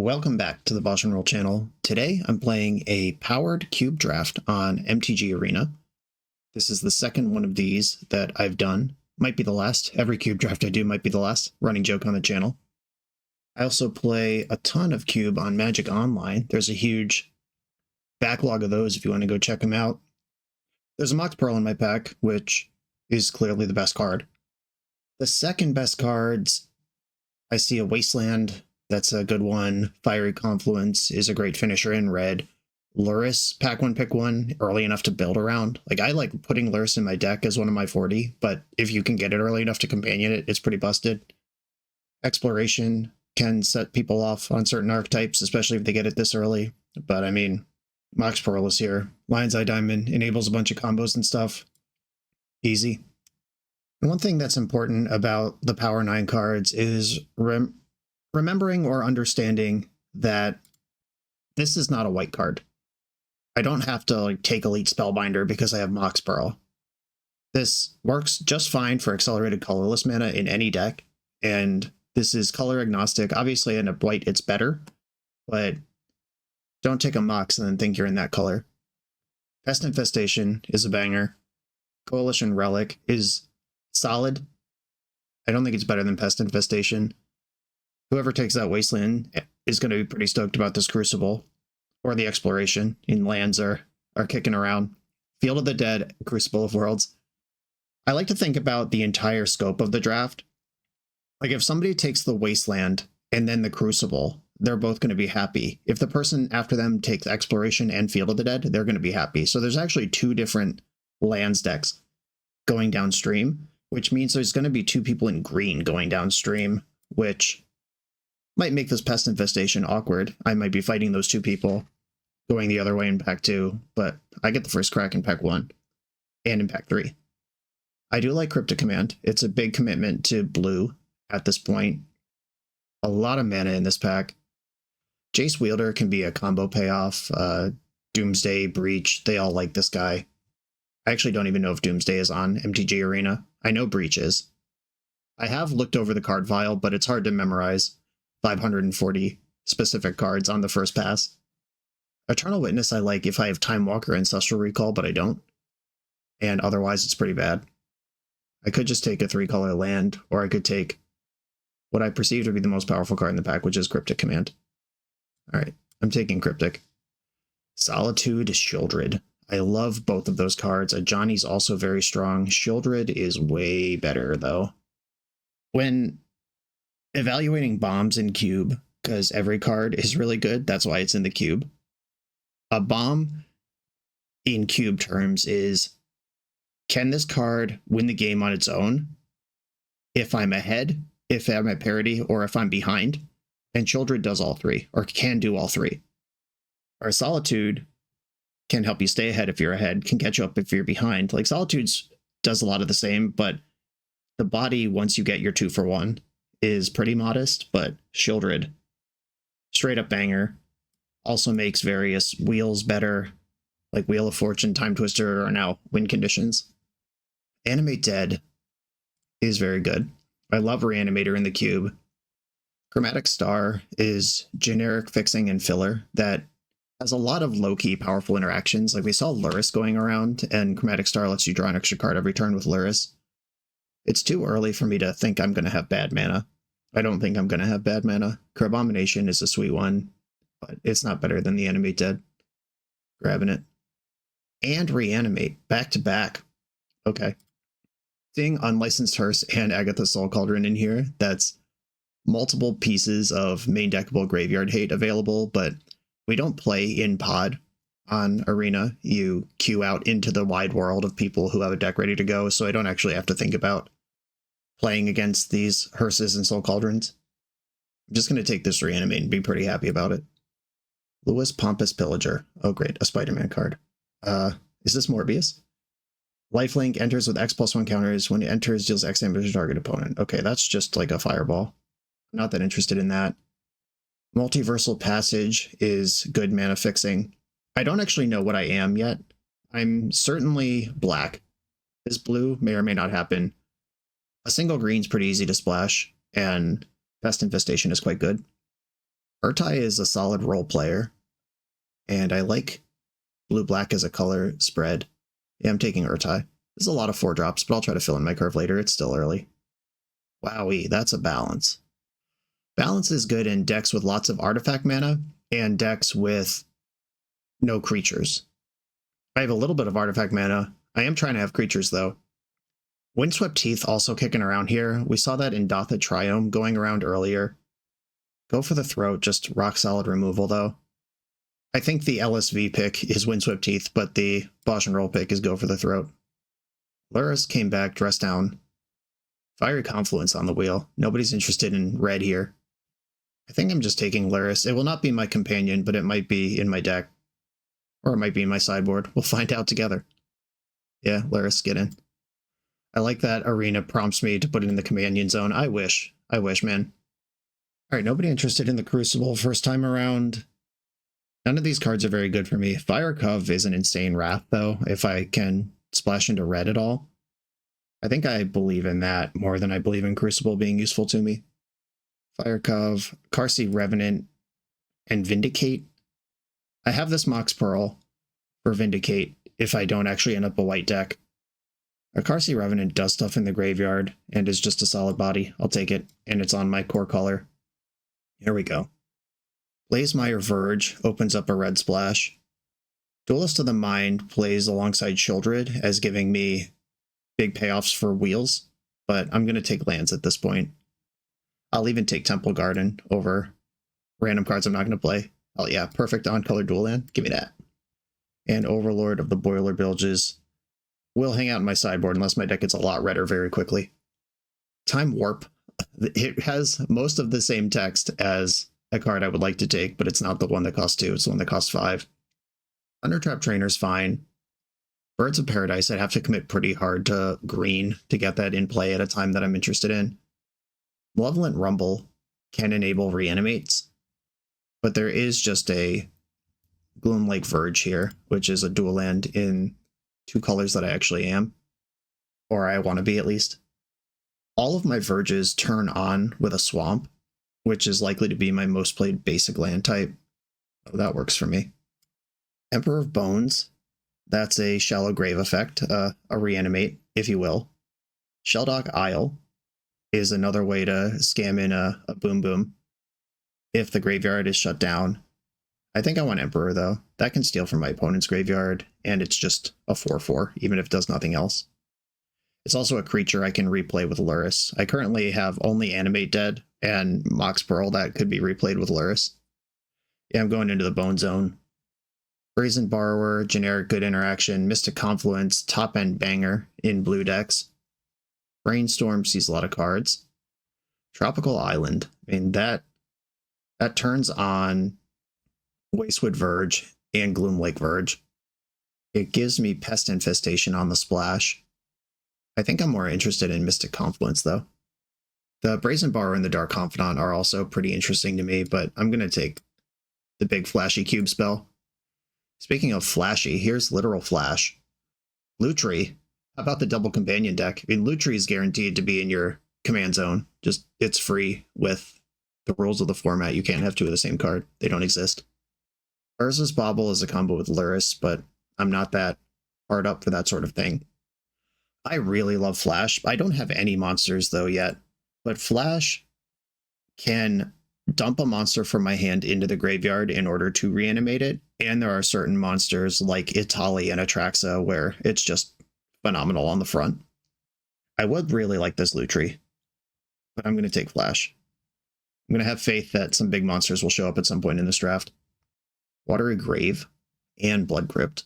Welcome back to the BoshNRoll channel. Today I'm playing a powered cube draft on MTG Arena. This is the second one of these that I've done. Might be the last. Every cube draft I do might be the last. Running joke on the channel. I also play a ton of cube on Magic Online. There's a huge backlog of those if you want to go check them out. There's a Mox Pearl in my pack, which is clearly the best card. The second best cards, I see a Wasteland. That's a good one. Fiery Confluence is a great finisher in red. Lurrus, pack one, pick one, early enough to build around. Like, I like putting Lurrus in my deck as one of my 40, but if you can get it early enough to companion it, it's pretty busted. Exploration can set people off on certain archetypes, especially if they get it this early. But I mean, Mox Pearl is here. Lion's Eye Diamond enables a bunch of combos and stuff. Easy. And one thing that's important about the Power 9 cards is remembering or understanding that this is not a white card. I don't have to take Elite Spellbinder because I have Mox Pearl. This works just fine for accelerated colorless mana in any deck, and this is color agnostic. Obviously in a white it's better, but don't take a Mox and then think you're in that color. Pest Infestation is a banger. Coalition Relic is solid. I don't think it's better than Pest Infestation. Whoever takes that Wasteland is going to be pretty stoked about this Crucible, or the Exploration. In lands are kicking around. Field of the Dead, Crucible of Worlds. I like to think about the entire scope of the draft. Like, if somebody takes the Wasteland and then the Crucible, they're both going to be happy. If the person after them takes Exploration and Field of the Dead, they're going to be happy. So there's actually two different lands decks going downstream, which means there's going to be two people in green going downstream, which might make this Pest Infestation awkward. I might be fighting those two people going the other way in pack 2, but I get the first crack in pack 1 and in pack 3. I do like Cryptic Command. It's a big commitment to blue at this point. A lot of mana in this pack. Jace Wielder can be a combo payoff. Doomsday, Breach, they all like this guy. I actually don't even know if Doomsday is on MTG Arena. I know Breach is. I have looked over the card file, but it's hard to memorize 540 specific cards on the first pass. Eternal Witness I like if I have Time Walker or Ancestral Recall, but I don't. And otherwise it's pretty bad. I could just take a 3-color land, or I could take what I perceive to be the most powerful card in the pack, which is Cryptic Command. Alright, I'm taking Cryptic. Solitude, Shieldred. I love both of those cards. Ajani's also very strong. Shieldred is way better, though. When evaluating bombs in cube, because every card is really good, that's why it's in the cube. A bomb in cube terms is, can this card win the game on its own if I'm ahead, if I'm at parity, or if I'm behind? And Shieldred does all three, or can do all three. Or Solitude can help you stay ahead if you're ahead, can catch you up if you're behind. Like, Solitude does a lot of the same, but the body, once you get your 2-for-1, is pretty modest, but Shieldred, straight up banger. Also makes various wheels better, like Wheel of Fortune, Time Twister are now win conditions. Animate Dead is very good. I love Reanimator in the cube. Chromatic Star is generic fixing and filler that has a lot of low-key powerful interactions. Like, we saw Lurrus going around, and Chromatic Star lets you draw an extra card every turn with Lurrus. It's too early for me to think I'm going to have bad mana. I don't think I'm going to have bad mana. Crabomination is a sweet one, but it's not better than the Animate Dead. Grabbing it. And Reanimate, back to back. Okay. Seeing Unlicensed Hearse and Agatha's Soul Cauldron in here, that's multiple pieces of main deckable graveyard hate available, but we don't play in pod on Arena. You queue out into the wide world of people who have a deck ready to go, so I don't actually have to think about playing against these Hearses and Soul Cauldrons. I'm just going to take this Reanimate and be pretty happy about it. Lewis Pompous Pillager. Oh great, a Spider-Man card. Is this Morbius? Lifelink enters with X+1 counters. When it enters, deals X damage to target opponent. Okay, that's just like a fireball. Not that interested in that. Multiversal Passage is good mana fixing. I don't actually know what I am yet. I'm certainly black. This blue may or may not happen. A single green's pretty easy to splash, and Pest Infestation is quite good. Urtai is a solid role player, and I like blue-black as a color spread. Yeah, I'm taking Urtai. There's a lot of 4-drops, but I'll try to fill in my curve later. It's still early. Wowee, that's a balance. Balance is good in decks with lots of artifact mana and decks with no creatures. I have a little bit of artifact mana. I am trying to have creatures, though. Windswept Teeth also kicking around here. We saw that in Dotha Triome going around earlier. Go for the throat, just rock solid removal, though. I think the LSV pick is Windswept Teeth, but the BoshNRoll pick is go for the throat. Lurrus came back, dressed down. Fiery Confluence on the wheel. Nobody's interested in red here. I think I'm just taking Lurrus. It will not be my companion, but it might be in my deck. Or it might be in my sideboard. We'll find out together. Yeah, Lurrus, get in. I like that Arena prompts me to put it in the companion zone. I wish, man. Alright, nobody interested in the Crucible first time around. None of these cards are very good for me. Fire Cove is an insane wrath, though, if I can splash into red at all. I think I believe in that more than I believe in Crucible being useful to me. Fire Cove, Karsi Revenant, and Vindicate. I have this Mox Pearl for Vindicate if I don't actually end up a white deck. A Karsi Revenant does stuff in the graveyard and is just a solid body. I'll take it, and it's on my core color. Here we go. Blazemire Verge opens up a red splash. Duelist of the Mind plays alongside Shieldred as giving me big payoffs for wheels, but I'm going to take lands at this point. I'll even take Temple Garden over random cards I'm not going to play. Oh yeah, perfect on-color dual land. Give me that. And Overlord of the Boiler Bilges will hang out in my sideboard unless my deck gets a lot redder very quickly. Time Warp. It has most of the same text as a card I would like to take, but it's not the one that costs 2, it's the one that costs 5. Thundertrap Trainer's fine. Birds of Paradise, I'd have to commit pretty hard to green to get that in play at a time that I'm interested in. Malevolent Rumble can enable reanimates, but there is just a Gloomlake Verge here, which is a dual land in 2 colors that I actually am, or I want to be at least. All of my Verges turn on with a Swamp, which is likely to be my most played basic land type. Oh, that works for me. Emperor of Bones, that's a Shallow Grave effect, a reanimate, if you will. Shelldock Isle is another way to scam in a boom boom if the graveyard is shut down. I think I want Emperor, though. That can steal from my opponent's graveyard, and it's just a 4/4, even if it does nothing else. It's also a creature I can replay with Lurrus. I currently have only Animate Dead and Mox Pearl that could be replayed with Lurrus. Yeah, I'm going into the Bone Zone. Brazen Borrower, generic good interaction, Mystic Confluence, top-end banger in blue decks. Brainstorm sees a lot of cards. Tropical Island. I mean, that turns on Wastewood Verge and Gloomlake Verge. It gives me Pest Infestation on the splash. I think I'm more interested in Mystic Confluence, though. The Brazen Borrower and the Dark Confidant are also pretty interesting to me, but I'm going to take the big flashy cube spell. Speaking of flashy, here's Literal Flash. Lutri. How about the double companion deck? I mean, Lutri is guaranteed to be in your command zone. Just, it's free with the rules of the format. You can't have 2 of the same card. They don't exist. Urza's Bauble is a combo with Lurrus, but I'm not that hard up for that sort of thing. I really love Flash. I don't have any monsters, though, yet. But Flash can dump a monster from my hand into the graveyard in order to reanimate it. And there are certain monsters like Itali and Atraxa where it's just phenomenal on the front. I would really like this Lutri, but I'm going to take Flash. I'm going to have faith that some big monsters will show up at some point in this draft. Watery Grave and Blood Crypt.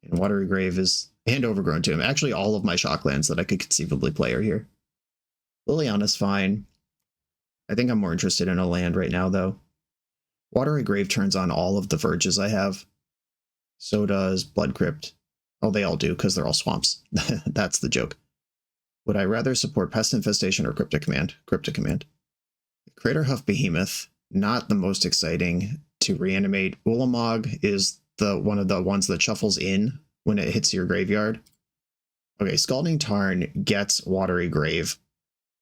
And Watery Grave is, and Overgrown Tomb. Actually, all of my Shocklands that I could conceivably play are here. Liliana's fine. I think I'm more interested in a land right now, though. Watery Grave turns on all of the Verges I have. So does Blood Crypt. Oh, they all do, because they're all swamps. That's the joke. Would I rather support Pest Infestation or Cryptic Command? Cryptic Command. Craterhoof Behemoth, not the most exciting to reanimate. Ulamog is one of the ones that shuffles in when it hits your graveyard. Okay, Scalding Tarn gets Watery Grave,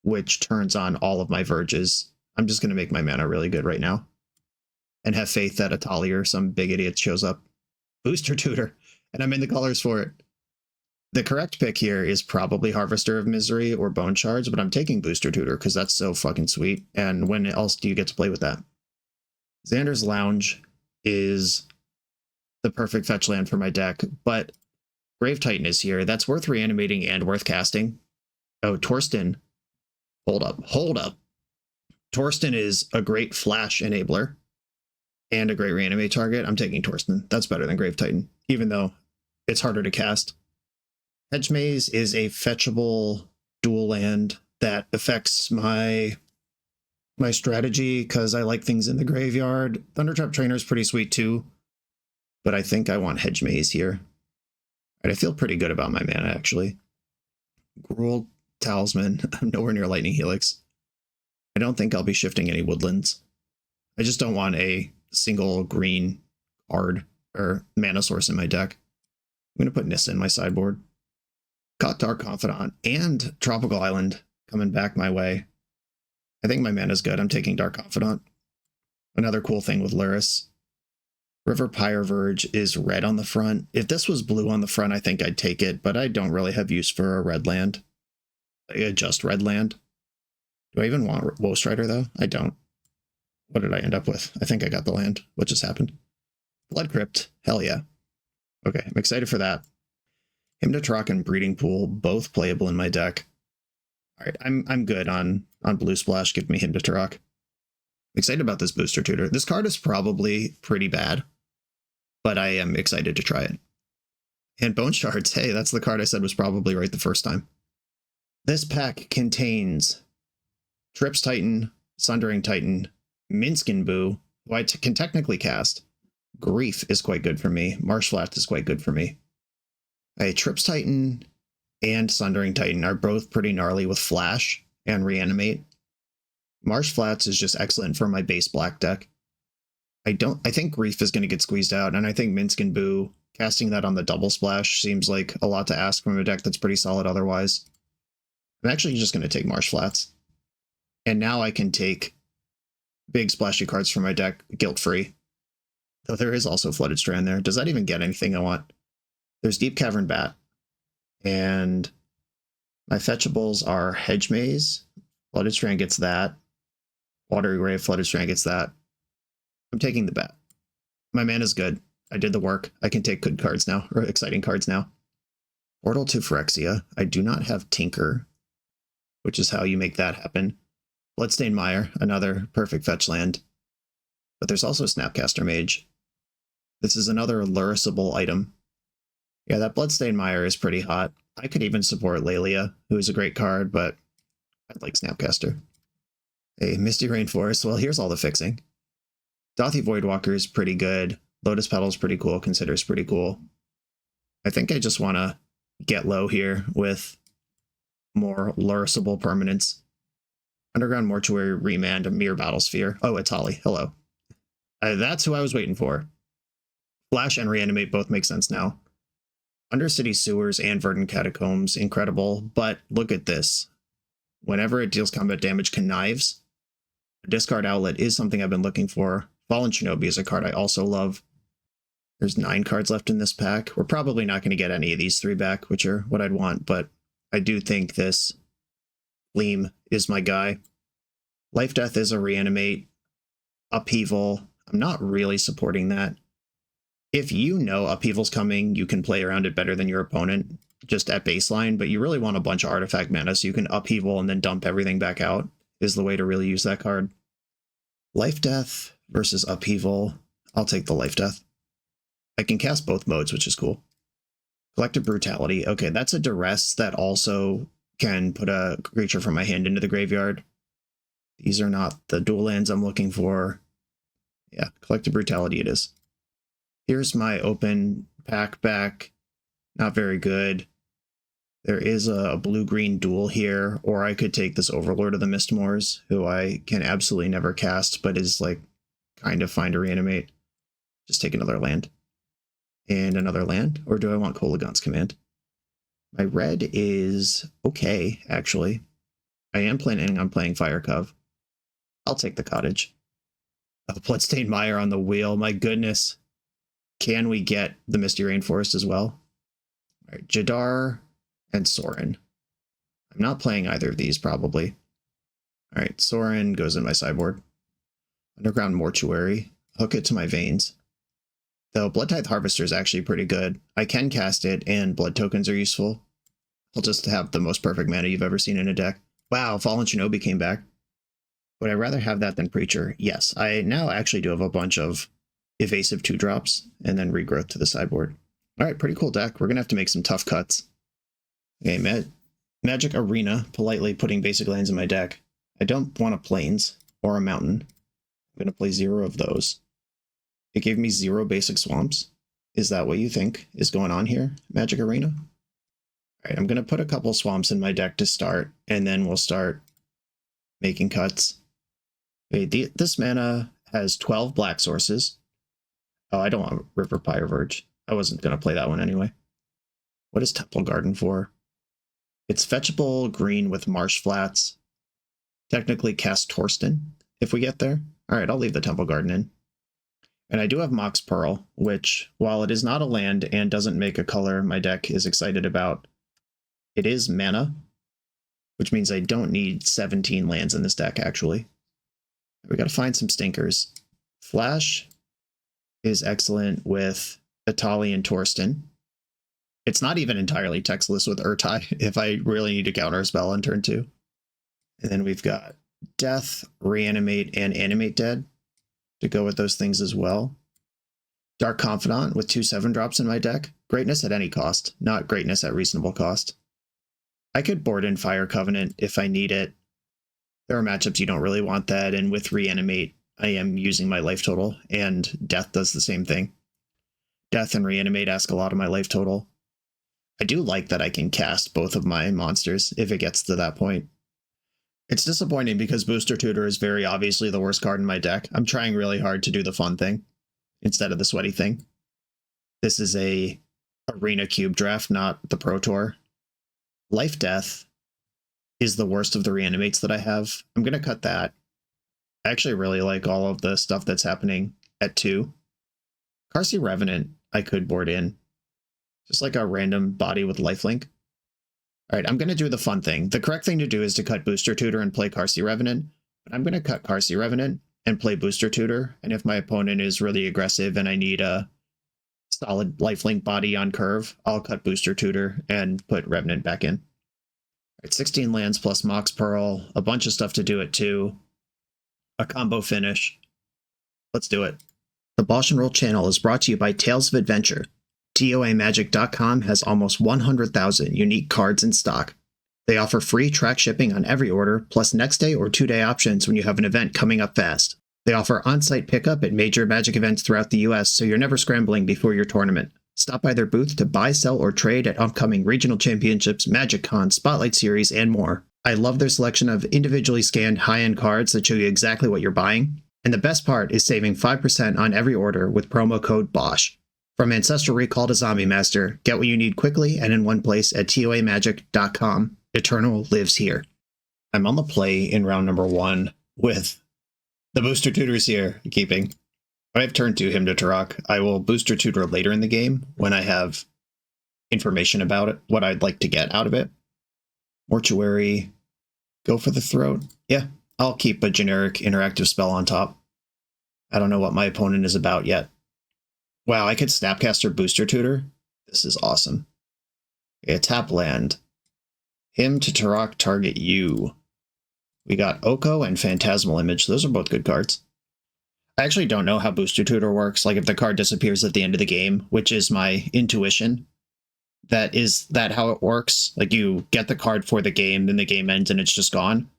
which turns on all of my Verges. I'm just going to make my mana really good right now. and have faith that a Tali or some big idiot shows up. Booster Tutor, and I'm in the colors for it. The correct pick here is probably Harvester of Misery or Bone Shards, but I'm taking Booster Tutor because that's so fucking sweet. And when else do you get to play with that? Xander's Lounge is the perfect fetch land for my deck, but Grave Titan is here. That's worth reanimating and worth casting. Oh, Torsten. Hold up. Torsten is a great flash enabler and a great reanimate target. I'm taking Torsten. That's better than Grave Titan, even though it's harder to cast. Hedge Maze is a fetchable dual land that affects my strategy because I like things in the graveyard. Thundertrap Trainer is pretty sweet too, but I think I want Hedge Maze here. Right, I feel pretty good about my mana, actually. Gruul Talisman. I'm nowhere near Lightning Helix. I don't think I'll be shifting any woodlands. I just don't want a single green card or mana source in my deck. I'm going to put Nissa in my sideboard. Got Dark Confidant and Tropical Island coming back my way. I think my mana's good. I'm taking Dark Confidant. Another cool thing with Luris. River Pyre Verge is red on the front. If this was blue on the front, I think I'd take it, but I don't really have use for a red land. Just red land. Do I even want Woe Strider, though? I don't. What did I end up with? I think I got the land. What just happened? Blood Crypt. Hell yeah. Okay, I'm excited for that. Hymn to Trock and Breeding Pool, both playable in my deck. All right, I'm good on Blue Splash. Give me Hymn to Trock. I'm excited about this Booster Tutor. This card is probably pretty bad, but I am excited to try it. And Bone Shards. Hey, that's the card I said was probably right the first time. This pack contains Trips Titan, Sundering Titan, Minskin Boo, who I can technically cast. Grief is quite good for me. Marshflat is quite good for me. Trips Titan and Sundering Titan are both pretty gnarly with Flash and Reanimate. Marsh Flats is just excellent for my base black deck. I think Grief is going to get squeezed out, and I think Minskin Boo, casting that on the double splash seems like a lot to ask from a deck that's pretty solid otherwise. I'm actually just going to take Marsh Flats. And now I can take big splashy cards from my deck guilt-free. Though there is also Flooded Strand there. Does that even get anything I want? There's Deep Cavern Bat. And my fetchables are Hedge Maze. Flooded Strand gets that. Watery Grave, Flooded Strand gets that. I'm taking the bat. My mana's good. I did the work. I can take good cards now, or exciting cards now. Portal to Phyrexia. I do not have Tinker, which is how you make that happen. Bloodstained Mire, another perfect fetch land. But there's also Snapcaster Mage. This is another Lurisable item. Yeah, that Bloodstained Mire is pretty hot. I could even support Lelia, who is a great card, but I'd like Snapcaster. Hey, Misty Rainforest. Well, here's all the fixing. Dothy Voidwalker is pretty good. Lotus Petal is pretty cool. Consider is pretty cool. I think I just want to get low here with more Lurisable permanents. Underground Mortuary, Remand, a Mere Battlesphere. Oh, Atali. Hello. That's who I was waiting for. Flash and Reanimate both make sense now. Undercity Sewers and Verdant Catacombs, incredible. But look at this. Whenever it deals combat damage, connives. A discard outlet is something I've been looking for. Fallen Shinobi is a card I also love. There's 9 cards left in this pack. We're probably not going to get any of these 3 back, which are what I'd want, but I do think this Gleam is my guy. Life Death is a Reanimate. Upheaval. I'm not really supporting that. If you know Upheaval's coming, you can play around it better than your opponent, just at baseline, but you really want a bunch of artifact mana so you can Upheaval and then dump everything back out, is the way to really use that card. Life Death versus Upheaval. I'll take the Life Death. I can cast both modes, which is cool. Collective Brutality. Okay, that's a Duress that also can put a creature from my hand into the graveyard. These are not the dual lands I'm looking for. Yeah, Collective Brutality it is. Here's my open pack back. Not very good. There is a blue-green duel here, or I could take this Overlord of the Mistmoors, who I can absolutely never cast, but is like kind of fine to reanimate. Just take another land. And another land, or do I want Kolaghan's Command? My red is okay, actually. I am planning on playing Fire Cove. I'll take the Cottage. Oh, Bloodstained Mire on the wheel. My goodness. Can we get the Misty Rainforest as well? All right, Jadar and Sorin. I'm not playing either of these, probably. All right, Sorin goes in my sideboard. Underground Mortuary. Hook it to my veins. Though Blood Tithe Harvester is actually pretty good. I can cast it, and blood tokens are useful. I'll just have the most perfect mana you've ever seen in a deck. Wow, Fallen Shinobi came back. Would I rather have that than Preacher? Yes, I now actually do have a bunch of evasive 2-drops, and then regrowth to the sideboard. Alright, pretty cool deck. We're going to have to make some tough cuts. Okay, Magic Arena, politely putting basic lands in my deck. I don't want a Plains or a Mountain. I'm going to play 0 of those. It gave me 0 basic swamps. Is that what you think is going on here, Magic Arena? Alright, I'm going to put a couple swamps in my deck to start, and then we'll start making cuts. Okay, this mana has 12 black sources. Oh, I don't want River Pyre Verge. I wasn't going to play that one anyway. What is Temple Garden for? It's fetchable green with Marsh Flats. Technically cast Torsten if we get there. Alright, I'll leave the Temple Garden in. And I do have Mox Pearl, which, while it is not a land and doesn't make a color my deck is excited about, it is mana, which means I don't need 17 lands in this deck, actually. We gotta find some stinkers. Flash is excellent with Atali and Torsten. It's not even entirely textless with Urtai if I really need to counter a spell on turn 2. And then we've got Death, Reanimate, and Animate Dead to go with those things as well. Dark Confidant with 2 7-drops in my deck. Greatness at any cost, not greatness at reasonable cost. I could board in Fire Covenant if I need it. There are matchups you don't really want that, and with Reanimate, I am using my life total, and Death does the same thing. Death and Reanimate ask a lot of my life total. I do like that I can cast both of my monsters if it gets to that point. It's disappointing because Booster Tutor is very obviously the worst card in my deck. I'm trying really hard to do the fun thing instead of the sweaty thing. This is a Arena Cube draft, not the Pro Tour. Life Death is the worst of the reanimates that I have. I'm going to cut that. I actually really like all of the stuff that's happening at 2. Carsey Revenant I could board in. Just like a random body with lifelink. Alright, I'm going to do the fun thing. The correct thing to do is to cut Booster Tutor and play Carsey Revenant. But I'm going to cut Carsey Revenant and play Booster Tutor. And if my opponent is really aggressive and I need a solid lifelink body on curve, I'll cut Booster Tutor and put Revenant back in. Alright, 16 lands plus Mox Pearl. A bunch of stuff to do at 2. A combo finish. Let's do it. The BoshNRoll channel is brought to you by Tales of Adventure. TOAMagic.com has almost 100,000 unique cards in stock. They offer free track shipping on every order, plus next day or 2-day options when you have an event coming up fast. They offer on-site pickup at major Magic events throughout the US, so you're never scrambling before your tournament. Stop by their booth to buy, sell, or trade at upcoming regional championships, Magic Con, Spotlight Series, and more. I love their selection of individually scanned high-end cards that show you exactly what you're buying. And the best part is saving 5% on every order with promo code BOSH. From Ancestral Recall to Zombie Master, get what you need quickly and in one place at TOAMagic.com. Eternal lives here. I'm on the play in round number 1 with the Booster Tutors here, keeping. I've turned to him to Turok. I will Booster Tutor later in the game when I have information about it, what I'd like to get out of it. Mortuary, go for the throat. Yeah, I'll keep a generic interactive spell on top. I don't know what my opponent is about yet. Wow, I could Snapcaster Booster Tutor? This is awesome. Okay, tap land. Him to Turok target you. We got Oko and Phantasmal Image. Those are both good cards. I actually don't know how Booster Tutor works. Like if the card disappears at the end of the game, which is my intuition. Is that how it works? Like you get the card for the game, then the game ends and it's just gone.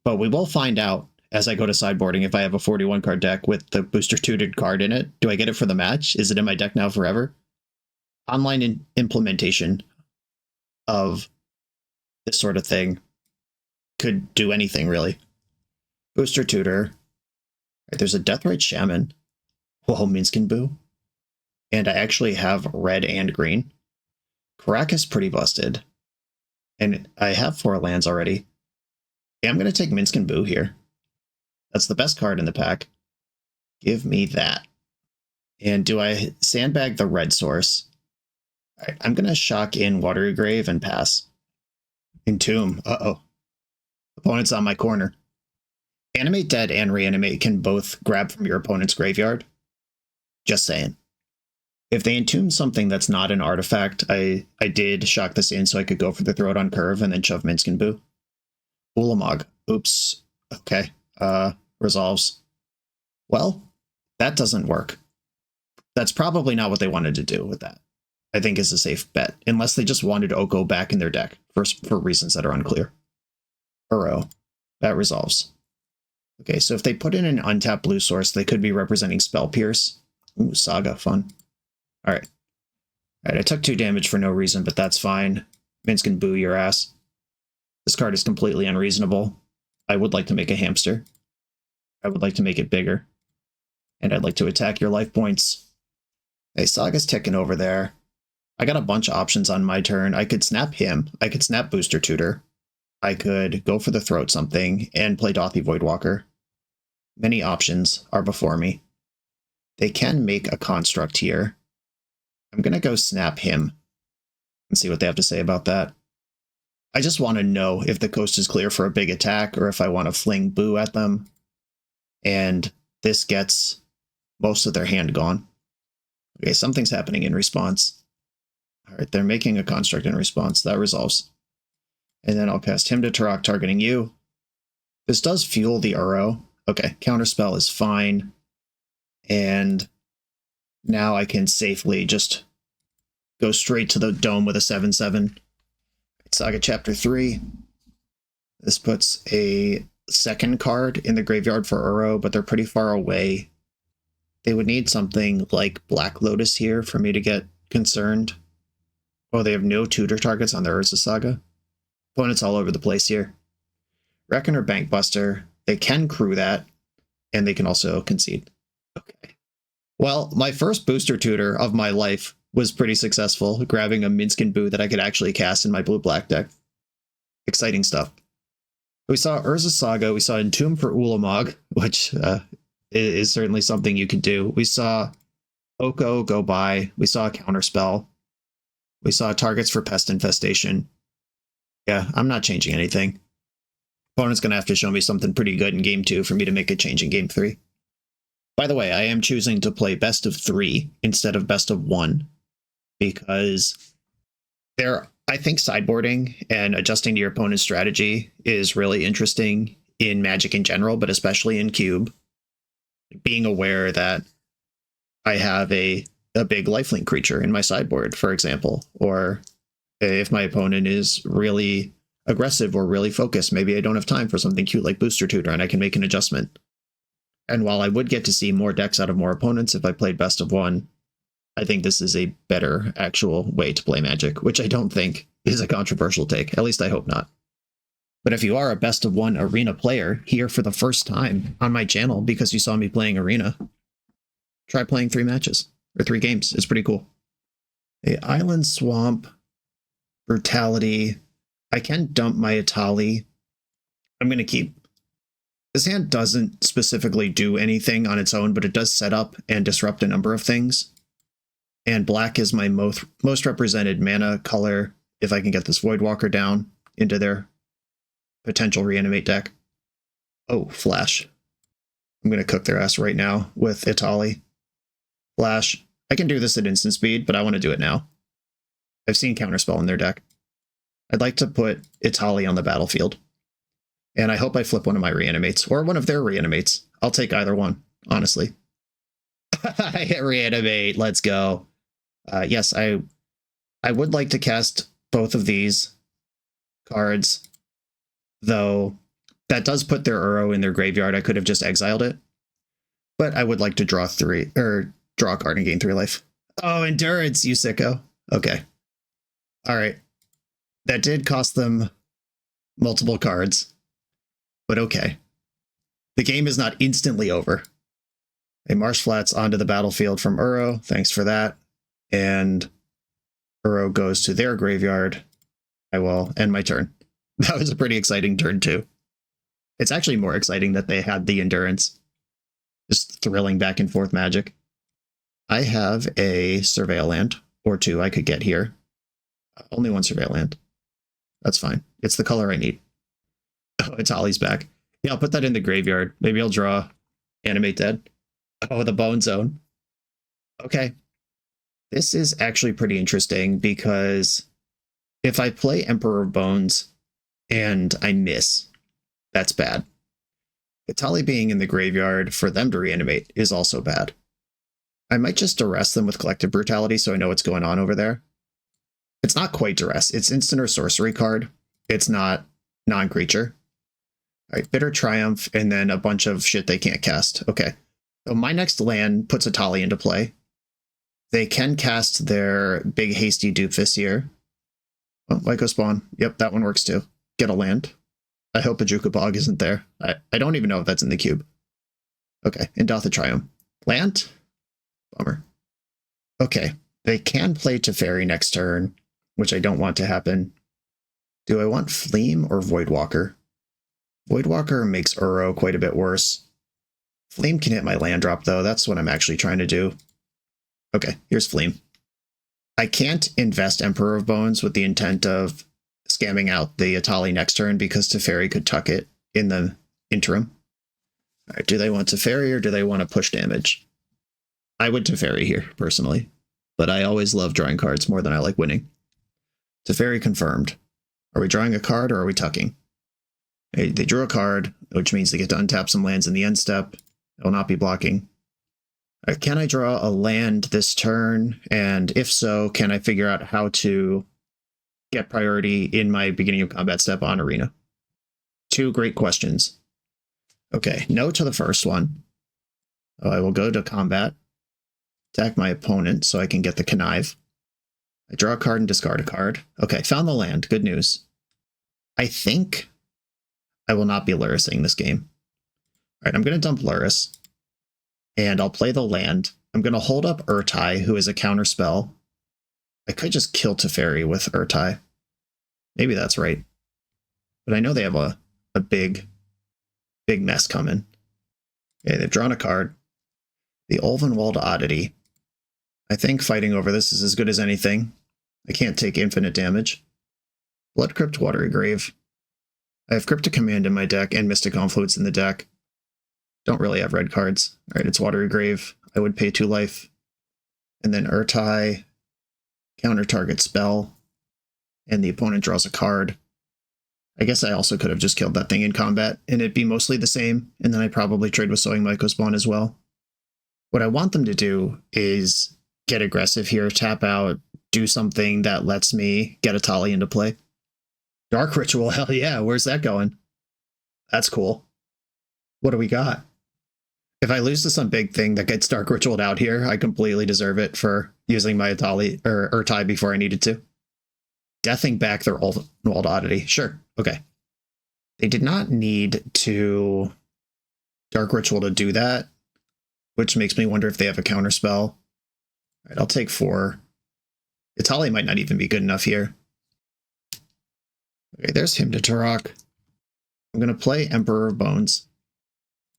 But we will find out as I go to sideboarding if I have a 41 card deck with the Booster Tutored card in it. Do I get it for the match? Is it in my deck now forever? Online implementation of this sort of thing could do anything, really. Booster Tutor. Right, there's a Deathrite Shaman. Whoa, Minskin Boo. And I actually have red and green. Karak is pretty busted. And I have 4 lands already. Yeah, I'm going to take Minskin Boo here. That's the best card in the pack. Give me that. And do I sandbag the red source? All right, I'm going to shock in Watery Grave and pass. Entomb. Uh-oh. Opponent's on my corner. Animate Dead and Reanimate can both grab from your opponent's graveyard. Just saying. If they entomb something that's not an artifact, I did shock this in so I could go for the throat on curve and then shove Minsc and Boo. Ulamog. Oops. Okay. Resolves. Well, that doesn't work. That's probably not what they wanted to do with that. I think is a safe bet, unless they just wanted Oko back in their deck for reasons that are unclear. Uro. That resolves. Okay, so if they put in an untapped blue source, they could be representing Spell Pierce. Ooh, Saga, fun. Alright. Alright, I took 2 damage for no reason, but that's fine. Minsc can boo your ass. This card is completely unreasonable. I would like to make a hamster. I would like to make it bigger. And I'd like to attack your life points. Hey, Saga's ticking over there. I got a bunch of options on my turn. I could snap him. I could snap Booster Tutor. I could go for the throat something and play Dothy Voidwalker. Many options are before me. They can make a construct here. I'm going to go snap him and see what they have to say about that. I just want to know if the coast is clear for a big attack or if I want to fling Boo at them. And this gets most of their hand gone. Okay, something's happening in response. Alright, they're making a construct in response. That resolves. And then I'll cast him to Turok, targeting you. This does fuel the Uro. Okay, Counterspell is fine. And now I can safely just go straight to the dome with a 7/7. Saga Chapter 3. This puts a second card in the graveyard for Uro, but they're pretty far away. They would need something like Black Lotus here for me to get concerned. Oh, they have no tutor targets on their Urza Saga. Opponents all over the place here. Reckoner Bankbuster. They can crew that, and they can also concede. Okay. Well, my first booster tutor of my life was pretty successful, grabbing a Minsc and Boo that I could actually cast in my blue-black deck. Exciting stuff. We saw Urza Saga, we saw Entomb for Ulamog, which is certainly something you could do. We saw Oko go by, we saw a Counterspell, we saw targets for Pest Infestation. Yeah, I'm not changing anything. Opponent's going to have to show me something pretty good in Game 2 for me to make a change in Game 3. By the way, I am choosing to play best of 3 instead of best of 1, because I think sideboarding and adjusting to your opponent's strategy is really interesting in Magic in general, but especially in Cube. Being aware that I have a big lifelink creature in my sideboard, for example, or if my opponent is really aggressive or really focused, maybe I don't have time for something cute like Booster Tutor and I can make an adjustment. And while I would get to see more decks out of more opponents if I played best of 1, I think this is a better actual way to play Magic, which I don't think is a controversial take. At least I hope not. But if you are a best of 1 Arena player here for the first time on my channel because you saw me playing Arena, try playing 3 matches or 3 games. It's pretty cool. A Island Swamp, Brutality. I can dump my Atali. I'm going to keep. This hand doesn't specifically do anything on its own, but it does set up and disrupt a number of things. And black is my most represented mana color if I can get this Voidwalker down into their potential reanimate deck. Oh, Flash. I'm going to cook their ass right now with Itali. Flash. I can do this at instant speed, but I want to do it now. I've seen Counterspell in their deck. I'd like to put Itali on the battlefield. And I hope I flip one of my reanimates, or one of their reanimates. I'll take either one, honestly. I hit reanimate, let's go. Yes, I would like to cast both of these cards, though that does put their Uro in their graveyard. I could have just exiled it. But I would like to draw a card and gain 3 life. Oh, Endurance, you sicko. Okay. Alright. That did cost them multiple cards. But okay. The game is not instantly over. A Marsh Flats onto the battlefield from Uro. Thanks for that. And Uro goes to their graveyard. I will end my turn. That was a pretty exciting turn, too. It's actually more exciting that they had the Endurance. Just thrilling back and forth magic. I have a Surveil land, or two I could get here. Only one Surveil land. That's fine. It's the color I need. Oh, Itali's back. Yeah, I'll put that in the graveyard. Maybe I'll draw Animate Dead. Oh, the Bone Zone. Okay. This is actually pretty interesting because if I play Emperor of Bones and I miss, that's bad. Itali being in the graveyard for them to reanimate is also bad. I might just arrest them with Collective Brutality so I know what's going on over there. It's not quite duress. It's instant or sorcery card. It's not non-creature. All right, Bitter Triumph, and then a bunch of shit they can't cast. Okay. So my next land puts Itali into play. They can cast their big hasty Doofus here. Oh, Lyco Spawn. Yep, that one works too. Get a land. I hope Ajuka Bog isn't there. I don't even know if that's in the cube. Okay, Indotha Triumph. Land? Bummer. Okay, they can play Teferi next turn, which I don't want to happen. Do I want Fleam or Voidwalker? Voidwalker makes Uro quite a bit worse. Fleam can hit my land drop, though. That's what I'm actually trying to do. Okay, here's Fleam. I can't invest Emperor of Bones with the intent of scamming out the Itali next turn because Teferi could tuck it in the interim. All right, do they want Teferi or do they want to push damage? I would Teferi here, personally, but I always love drawing cards more than I like winning. Teferi confirmed. Are we drawing a card or are we tucking? They drew a card, which means they get to untap some lands in the end step. They'll not be blocking. Can I draw a land this turn? And if so, can I figure out how to get priority in my beginning of combat step on Arena? Two great questions. Okay, no to the first one. I will go to combat, attack my opponent so I can get the connive. I draw a card and discard a card. Okay, found the land. Good news. I think I will not be Lurising this game. All right, I'm going to dump Luris. And I'll play the land. I'm going to hold up Urtai, who is a counter spell. I could just kill Teferi with Urtai. Maybe that's right. But I know they have a big mess coming. Okay, they've drawn a card. The Ulvenwald Oddity. I think fighting over this is as good as anything. I can't take infinite damage. Blood Crypt, Watery Grave. I have Cryptic Command in my deck and Mystic Confluence in the deck. Don't really have red cards. All right, it's Watery Grave. I would pay 2 life. And then Urtai, counter target spell, and the opponent draws a card. I guess I also could have just killed that thing in combat, and it'd be mostly the same, and then I'd probably trade with Sowing Myco Spawn as well. What I want them to do is get aggressive here, tap out, do something that lets me get Itali into play. Dark Ritual, hell yeah, where's that going? That's cool. What do we got? If I lose to some big thing that gets Dark Ritualed out here, I completely deserve it for using my Itali or Urtai before I needed to. Deathing back their Ulvenwald Oddity. Sure. Okay. They did not need to Dark Ritual to do that, which makes me wonder if they have a counter spell. All right, I'll take 4. Itali might not even be good enough here. Okay, there's him to Turok. I'm going to play Emperor of Bones.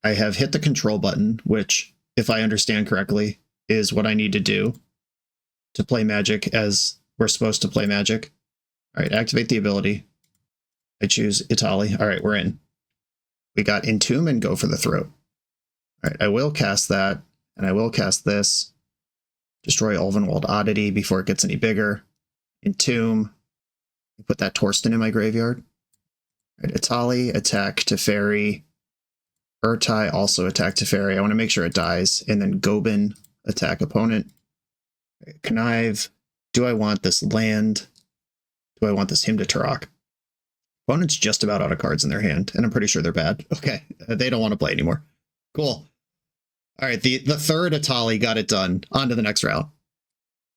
I have hit the control button, which, if I understand correctly, is what I need to do to play Magic as we're supposed to play Magic. All right, activate the ability. I choose Itali. All right, we're in. We got Entomb and Go for the Throat. All right, I will cast that, and I will cast this. Destroy Ulvenwald Oddity before it gets any bigger. Entomb. Put that Torsten in my graveyard. All right, Itali, attack Teferi. Urtai also attack Teferi. I want to make sure it dies. And then Gobin, attack opponent. Connive. Do I want this land? Do I want this Hymn to Turok? Opponent's just about out of cards in their hand, and I'm pretty sure they're bad. Okay, they don't want to play anymore. Cool. All right, the third Itali got it done. On to the next round.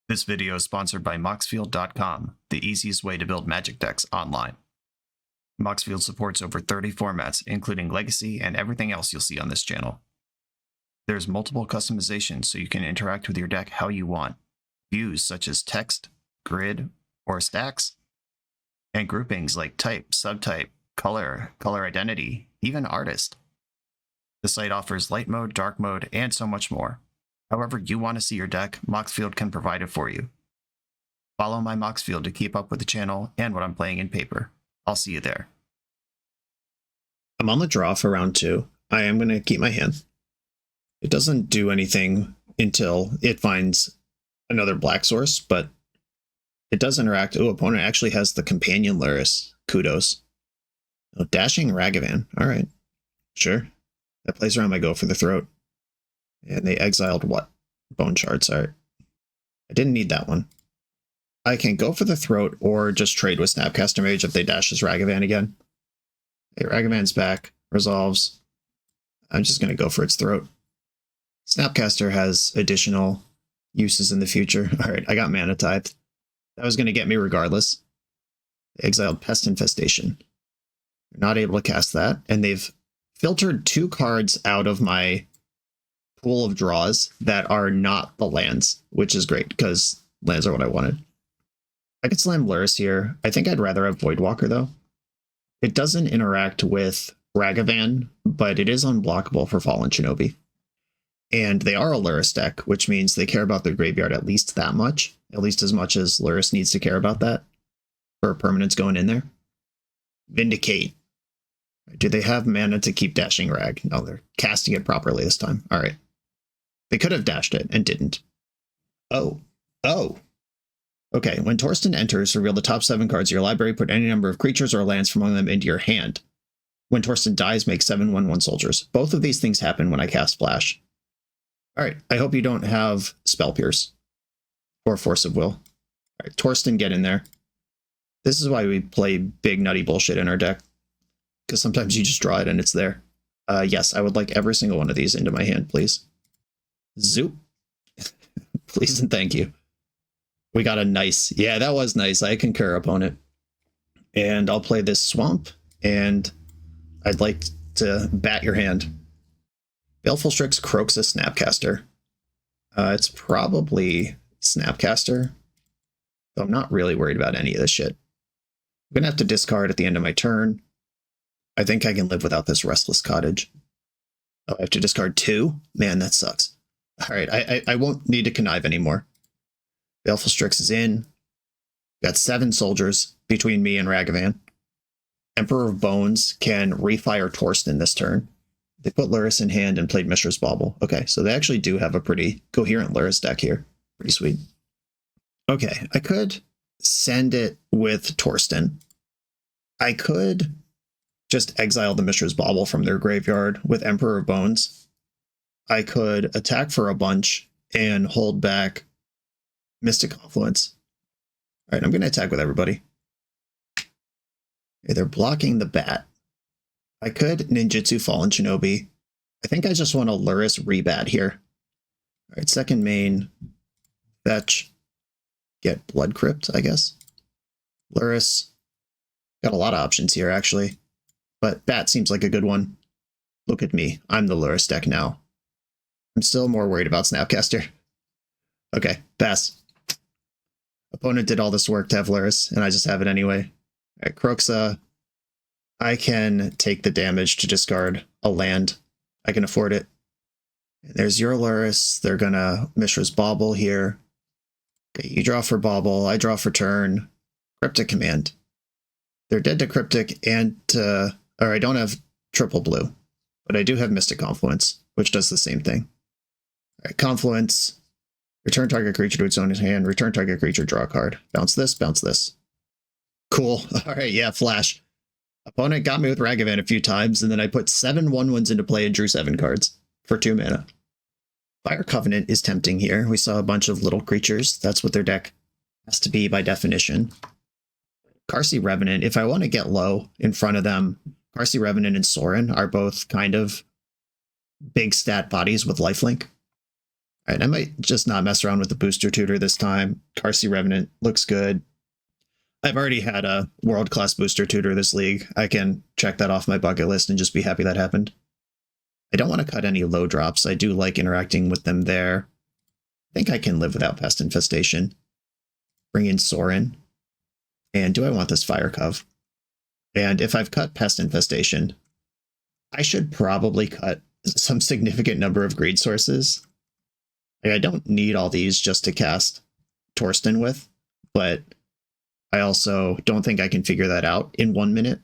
This video is sponsored by Moxfield.com, the easiest way to build Magic decks online. Moxfield supports over 30 formats, including Legacy and everything else you'll see on this channel. There's multiple customizations so you can interact with your deck how you want. Views such as text, grid, or stacks, and groupings like type, subtype, color, color identity, even artist. The site offers light mode, dark mode, and so much more. However you want to see your deck, Moxfield can provide it for you. Follow my Moxfield to keep up with the channel and what I'm playing in paper. I'll see you there. I'm on the draw for round 2. I am going to keep my hand. It doesn't do anything until it finds another black source, but it does interact. Oh, opponent actually has the companion Luris. Kudos. Oh, dashing Ragavan. All right. Sure. That plays around my go for the throat. And they exiled what? Bone Shards. All right. I didn't need that one. I can go for the throat or just trade with Snapcaster Mage if they dash this Ragavan again. Okay, Ragavan's back. Resolves. I'm just going to go for its throat. Snapcaster has additional uses in the future. All right, I got Mana Tithe. That was going to get me regardless. They exiled Pest Infestation. They're not able to cast that, and they've filtered 2 cards out of my pool of draws that are not the lands, which is great because lands are what I wanted. I could slam Luris here. I think I'd rather have Voidwalker though. It doesn't interact with Ragavan, but it is unblockable for Fallen Shinobi. And they are a Luris deck, which means they care about their graveyard at least that much, at least as much as Luris needs to care about that for permanents going in there. Vindicate. Do they have mana to keep dashing Rag? No, they're casting it properly this time. All right. They could have dashed it and didn't. Oh. Okay, when Torsten enters, reveal the top 7 cards of your library, put any number of creatures or lands from among them into your hand. When Torsten dies, make 7/1/1 soldiers. Both of these things happen when I cast Flash. All right, I hope you don't have Spell Pierce or Force of Will. All right, Torsten, get in there. This is why we play big nutty bullshit in our deck, because sometimes you just draw it and it's there. Yes, I would like every single one of these into my hand, please. Zoop. Please and thank you. We got a nice. Yeah, that was nice. I concur, opponent. And I'll play this Swamp, and I'd like to bat your hand. Baleful Strix croaks a Snapcaster. It's probably Snapcaster, though I'm not really worried about any of this shit. I'm going to have to discard at the end of my turn. I think I can live without this Restless Cottage. Oh, I have to discard 2? Man, that sucks. All right, I won't need to connive anymore. Baleful Strix is in. Got 7 soldiers between me and Ragavan. Emperor of Bones can refire Torsten this turn. They put Luris in hand and played Mishra's Bauble. Okay, so they actually do have a pretty coherent Luris deck here. Pretty sweet. Okay, I could send it with Torsten. I could just exile the Mishra's Bauble from their graveyard with Emperor of Bones. I could attack for a bunch and hold back Mystic Confluence. All right, I'm going to attack with everybody. Okay, they're blocking the bat. I could Ninjutsu Fallen Shinobi. I think I just want to Luris Rebat here. All right, second main, fetch, get Blood Crypt, I guess. Luris. Got a lot of options here, actually. But bat seems like a good one. Look at me. I'm the Luris deck now. I'm still more worried about Snapcaster. Okay, pass. Opponent did all this work to have Luris, and I just have it anyway. All right, Croxa. I can take the damage to discard a land. I can afford it. There's your Luris. They're gonna Mishra's Bauble here. Okay, you draw for Bauble. I draw for turn. Cryptic Command. They're dead to Cryptic and to... Or I don't have triple blue, but I do have Mystic Confluence, which does the same thing. All right, Confluence. Return target creature to its own hand. Return target creature, draw a card. Bounce this, bounce this. Cool. All right, yeah, Flash. Opponent got me with Ragavan a few times, and then I put 7 1/1s into play and drew 7 cards for 2 mana. Fire Covenant is tempting here. We saw a bunch of little creatures. That's what their deck has to be by definition. Karsi Revenant, if I want to get low in front of them, Karsi Revenant and Sorin are both kind of big stat bodies with lifelink. All right, I might just not mess around with the booster tutor this time. Karsi Revenant looks good. I've already had a world-class booster tutor this league. I can check that off my bucket list and just be happy that happened. I don't want to cut any low drops. I do like interacting with them there. I think I can live without Pest Infestation. Bring in Sorin. And do I want this Fire Cove? And if I've cut Pest Infestation, I should probably cut some significant number of greed sources. Like, I don't need all these just to cast Torsten with, but I also don't think I can figure that out in 1 minute.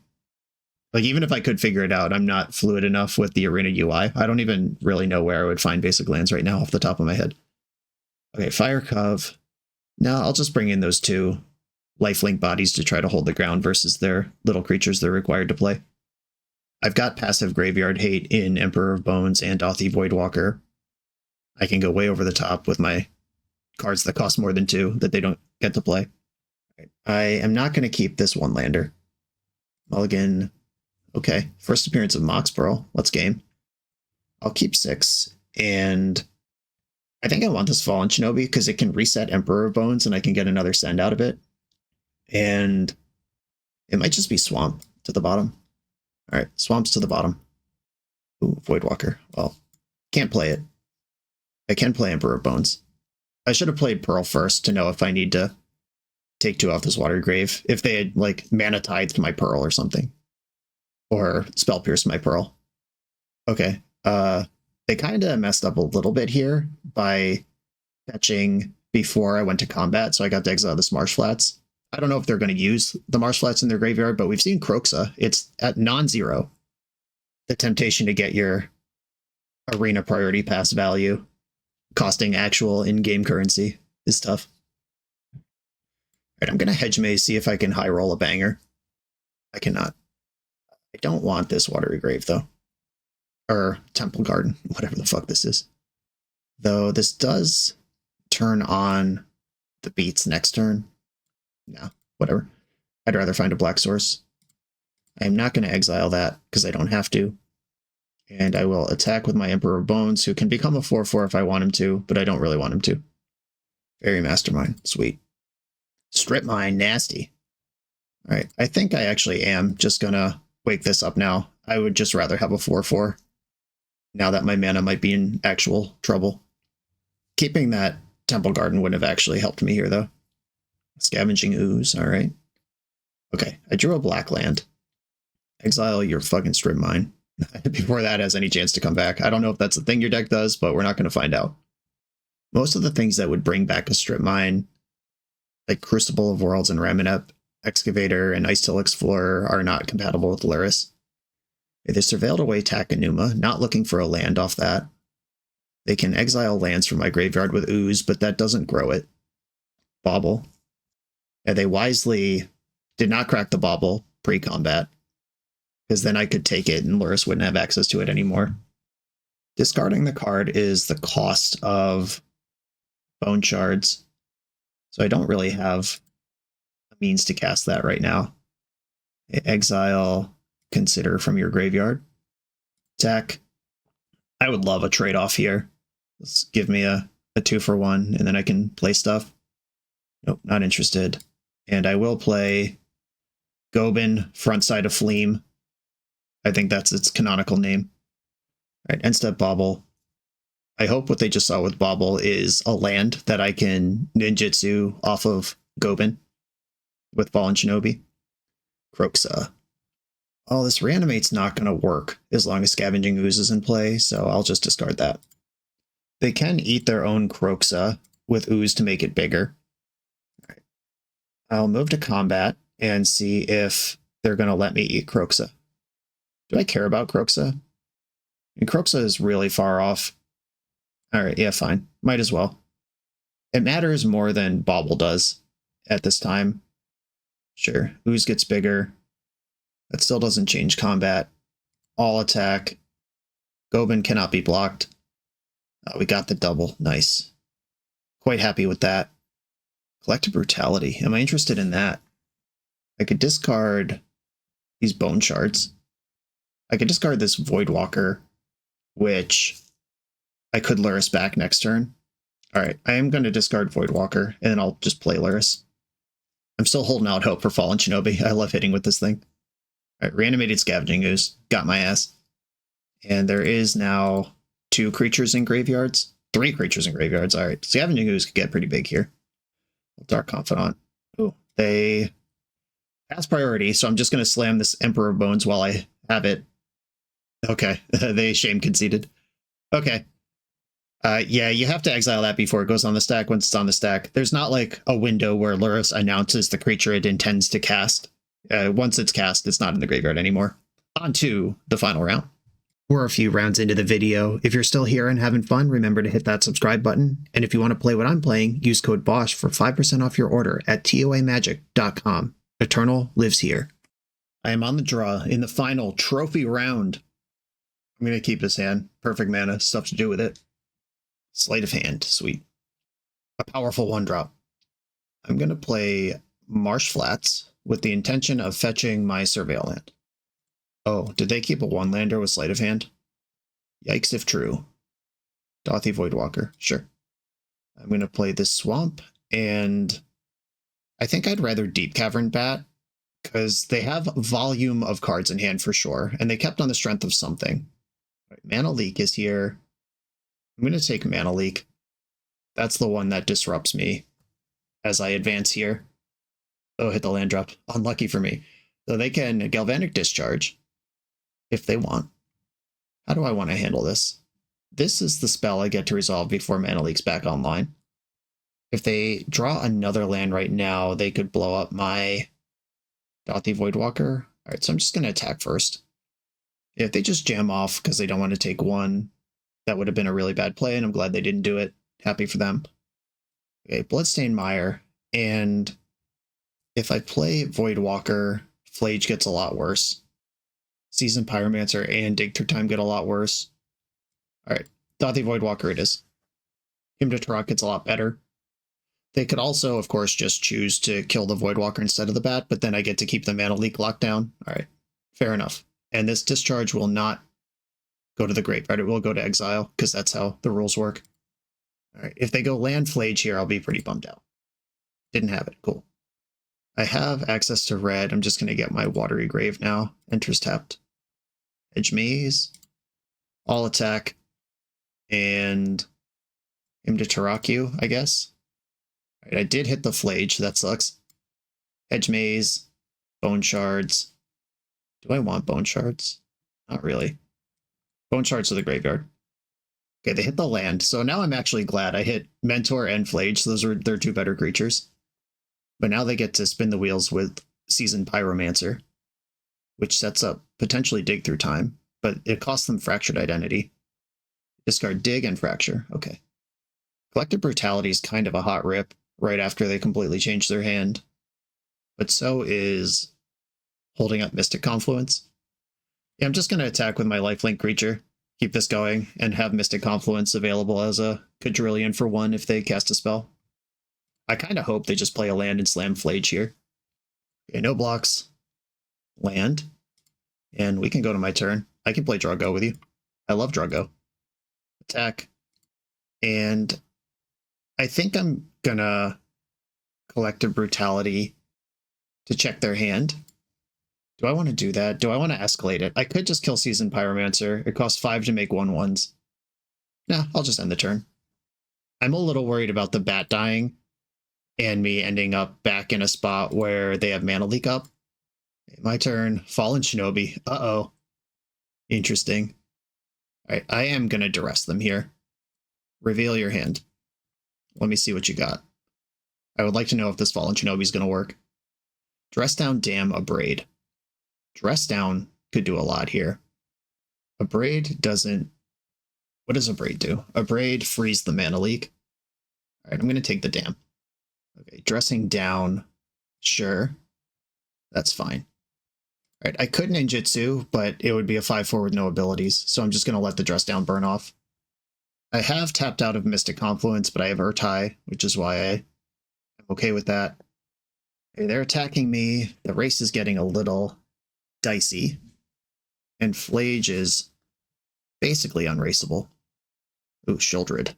Like, even if I could figure it out, I'm not fluid enough with the Arena UI. I don't even really know where I would find basic lands right now off the top of my head. Okay, Fire Cove. No, I'll just bring in those 2 lifelink bodies to try to hold the ground versus their little creatures they're required to play. I've got passive Graveyard Hate in Emperor of Bones and Dothi Voidwalker. I can go way over the top with my cards that cost more than 2 that they don't get to play. I am not going to keep this 1-lander. Mulligan. Okay, first appearance of Mox Pearl. Let's game. I'll keep 6, and I think I want this Fallen Shinobi because it can reset Emperor of Bones and I can get another send out of it. And it might just be Swamp to the bottom. All right, Swamp's to the bottom. Ooh, Voidwalker. Well, can't play it. I can play Emperor of Bones. I should have played Pearl first to know if I need to take 2 off this Water Grave. If they had, like, Mana Tithed my Pearl or something. Or Spell Pierced my Pearl. Okay. They kind of messed up a little bit here by fetching before I went to combat, so I got to exile this Marsh Flats. I don't know if they're going to use the Marsh Flats in their graveyard, but we've seen Kroxa. It's at non-zero. The temptation to get your Arena Priority Pass value costing actual in-game currency is tough. All right, I'm going to Hedge Maze, see if I can high roll a banger. I cannot. I don't want this Watery Grave, though. Or Temple Garden, whatever the fuck this is. Though this does turn on the beats next turn. No, whatever. I'd rather find a black source. I'm not going to exile that because I don't have to. And I will attack with my Emperor of Bones, who can become a 4/4 if I want him to, but I don't really want him to. Fairy Mastermind. Sweet. Strip Mine. Nasty. All right. I think I actually am just going to wake this up now. I would just rather have a 4/4 now that my mana might be in actual trouble. Keeping that Temple Garden wouldn't have actually helped me here, though. Scavenging Ooze. All right. Okay. I drew a black land. Exile your fucking Strip Mine before that has any chance to come back. I don't know if that's the thing your deck does, but we're not going to find out. Most of the things that would bring back a Strip Mine, like Crucible of Worlds and Raminep, Excavator, and Ice Till Explorer, are not compatible with Lyris. They surveilled away Takenuma, not looking for a land off that. They can exile lands from my graveyard with Ooze, but that doesn't grow it. Bauble. And they wisely did not crack the Bauble pre-combat, because then I could take it and Lyris wouldn't have access to it anymore. Discarding the card is the cost of Bone Shards, so I don't really have a means to cast that right now. Exile Consider from your graveyard. Attack. I would love a trade-off here. Let's give me a 2-for-1, and then I can play stuff. Nope, not interested. And I will play Gobin, Frontside of Fleam. I think that's its canonical name. All right, end step Bauble. I hope what they just saw with Bauble is a land that I can ninjutsu off of Gobin with Fallen Shinobi. Kroxa. Oh, this Reanimate's not going to work as long as Scavenging Ooze is in play, so I'll just discard that. They can eat their own Kroxa with Ooze to make it bigger. All right. I'll move to combat and see if they're going to let me eat Kroxa. Do I care about Kroxa? I mean, Kroxa is really far off. All right, yeah, fine. Might as well. It matters more than Bauble does at this time. Sure, Ooze gets bigger. That still doesn't change combat. All attack. Gobin cannot be blocked. We got the double. Nice. Quite happy with that. Collective Brutality. Am I interested in that? I could discard these Bone Shards. I could discard this Voidwalker, which I could Lyris back next turn. Alright, I am going to discard Voidwalker, and then I'll just play Lyris. I'm still holding out hope for Fallen Shinobi. I love hitting with this thing. Alright, Reanimated Scavenging Ooze. Got my ass. And there is now 2 creatures in graveyards. 3 creatures in graveyards. Alright, Scavenging Ooze could get pretty big here. Dark Confidant. Oh, they pass priority, so I'm just going to slam this Emperor of Bones while I have it. Okay, they shame conceded. Okay. Yeah, you have to exile that before it goes on the stack. Once it's on the stack, there's not like a window where Lurrus announces the creature it intends to cast. Once it's cast, it's not in the graveyard anymore. On to the final round. We're a few rounds into the video. If you're still here and having fun, remember to hit that subscribe button. And if you want to play what I'm playing, use code BOSH for 5% off your order at toamagic.com. Eternal lives here. I am on the draw in the final trophy round. I'm going to keep this hand. Perfect mana, stuff to do with it. Sleight of hand, sweet. A powerful 1-drop. I'm going to play Marsh Flats with the intention of fetching my Surveil land. Oh, did they keep a 1-lander with Sleight of Hand? Yikes if true. Dauthi Voidwalker, sure. I'm going to play this Swamp, and I think I'd rather Deep Cavern Bat, because they have volume of cards in hand for sure, and they kept on the strength of something. Right, Mana Leak is here. I'm going to take Mana Leak. That's the one that disrupts me as I advance here. Oh, hit the land drop. Unlucky for me. So they can Galvanic Discharge if they want. How do I want to handle this? This is the spell I get to resolve before Mana Leak's back online. If they draw another land right now, they could blow up my Dauthi Voidwalker. All right, so I'm just going to attack first. If they just jam off because they don't want to take one, that would have been a really bad play, and I'm glad they didn't do it. Happy for them. Okay, Bloodstained Mire, and if I play Voidwalker, Flage gets a lot worse. Seasoned Pyromancer and Dig Through Time get a lot worse. Alright, Dauthi Voidwalker it is. Hymn to Tarak gets a lot better. They could also, of course, just choose to kill the Voidwalker instead of the Bat, but then I get to keep the Mana Leak locked down. Alright, fair enough. And this discharge will not go to the graveyard. It will go to exile, because that's how the rules work. Alright, if they go land Flage here, I'll be pretty bummed out. Didn't have it. Cool. I have access to red. I'm just going to get my Watery Grave now. Enters tapped. Edge Maze. All attack. And Hymn to Taraku, I guess. Alright, I did hit the Flage. That sucks. Edge Maze. Bone Shards. Do I want Bone Shards? Not really. Bone Shards to the graveyard. Okay, they hit the land. So now I'm actually glad I hit Mentor and Flage. So those are their two better creatures. But now they get to spin the wheels with Seasoned Pyromancer, which sets up potentially Dig Through Time, but it costs them Fractured Identity. Discard Dig and Fracture. Okay. Collective Brutality is kind of a hot rip right after they completely change their hand. But so is holding up Mystic Confluence. Yeah, I'm just going to attack with my lifelink creature, keep this going, and have Mystic Confluence available as a quadrillion for 1 if they cast a spell. I kind of hope they just play a land and slam Flage here. Okay, no blocks. Land. And we can go to my turn. I can play Draw Go with you. I love Draw Go. Attack. And I think I'm gonna Collective Brutality to check their hand. Do I want to do that? Do I want to escalate it? I could just kill Seasoned Pyromancer. It costs 5 to make 1/1s. Nah, I'll just end the turn. I'm a little worried about the Bat dying and me ending up back in a spot where they have Mana Leak up. My turn. Fallen Shinobi. Uh-oh. Interesting. Alright, I am going to duress them here. Reveal your hand. Let me see what you got. I would like to know if this Fallen Shinobi is going to work. Dress Down, Dam, Abrade. Dress Down could do a lot here. Abrade doesn't... What does Abrade do? Abrade frees the Mana Leak. Alright, I'm going to take the Dam. Okay, Dressing Down. Sure. That's fine. Alright, I could ninjutsu, but it would be a 5/4 with no abilities, so I'm just going to let the Dress Down burn off. I have tapped out of Mystic Confluence, but I have Urtai, which is why I'm okay with that. Okay, they're attacking me. The race is getting a little dicey. And Flage is basically unraceable. Ooh, Shieldred.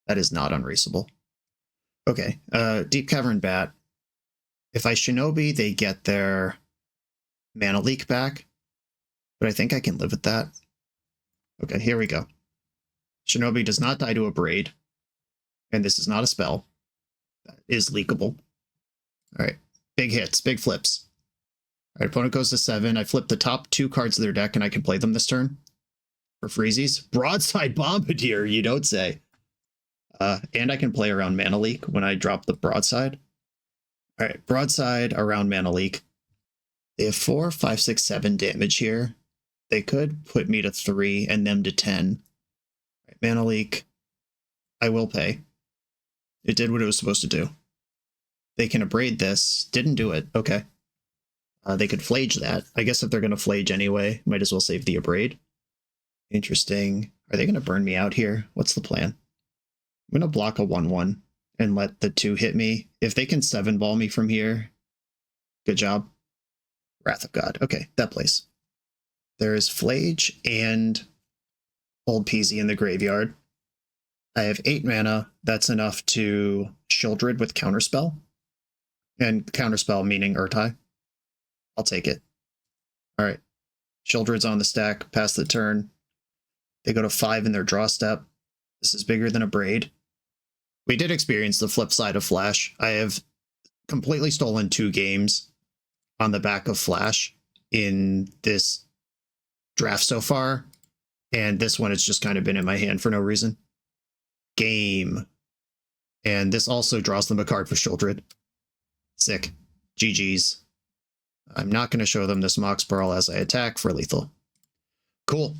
That is not unraceable. Okay, Deep Cavern Bat. If I Shinobi, they get their Mana Leak back, but I think I can live with that. Okay, here we go. Shinobi does not die to Abrade, and this is not a spell. That is leakable. Alright, big hits, big flips. All right, opponent goes to 7. I flip the top 2 cards of their deck, and I can play them this turn for freezies. Broadside Bombardier, you don't say. And I can play around Mana Leak when I drop the Broadside. All right, Broadside around Mana Leak. They have 4, 5, 6, 7 damage here. They could put me to 3 and them to 10. All right, Mana Leak. I will pay. It did what it was supposed to do. They can abrade this. Didn't do it. Okay. They could flage that. I guess if they're going to flage anyway, might as well save the abrade. Interesting. Are they going to burn me out here? What's the plan? I'm going to block a 1/1 and let the 2 hit me. If they can 7-ball me from here, good job. Wrath of God. Okay, that plays. There is Flage and Old Peasy in the graveyard. I have 8 mana. That's enough to Shieldred with Counterspell. And Counterspell meaning Urtai. I'll take it. All right. Shieldred's on the stack. Pass the turn. They go to 5 in their draw step. This is bigger than a braid. We did experience the flip side of Flash. I have completely stolen 2 games on the back of Flash in this draft so far. And this one has just kind of been in my hand for no reason. Game. And this also draws them a card for Shieldred. Sick. GG's. I'm not going to show them this Mox Pearl as I attack for lethal. Cool.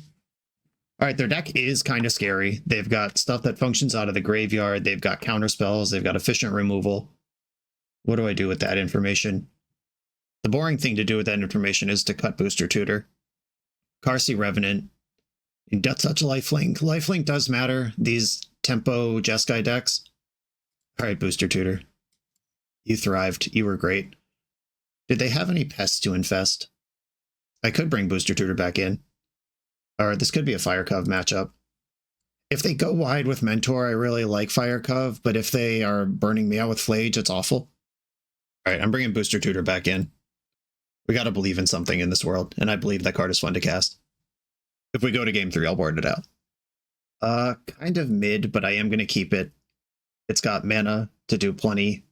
All right, their deck is kind of scary. They've got stuff that functions out of the graveyard. They've got counter spells. They've got efficient removal. What do I do with that information? The boring thing to do with that information is to cut Booster Tutor. Karsi Revenant. Death Touch Lifelink. Lifelink does matter. These tempo Jeskai decks. All right, Booster Tutor. You thrived. You were great. Did they have any pests to infest? I could bring Booster Tutor back in. Or this could be a Fire Cove matchup. If they go wide with Mentor, I really like Fire Cove, but if they are burning me out with Flage, it's awful. All right, I'm bringing Booster Tutor back in. We got to believe in something in this world, and I believe that card is fun to cast. If we go to game 3, I'll board it out. Kind of mid, but I am going to keep it. It's got mana to do plenty.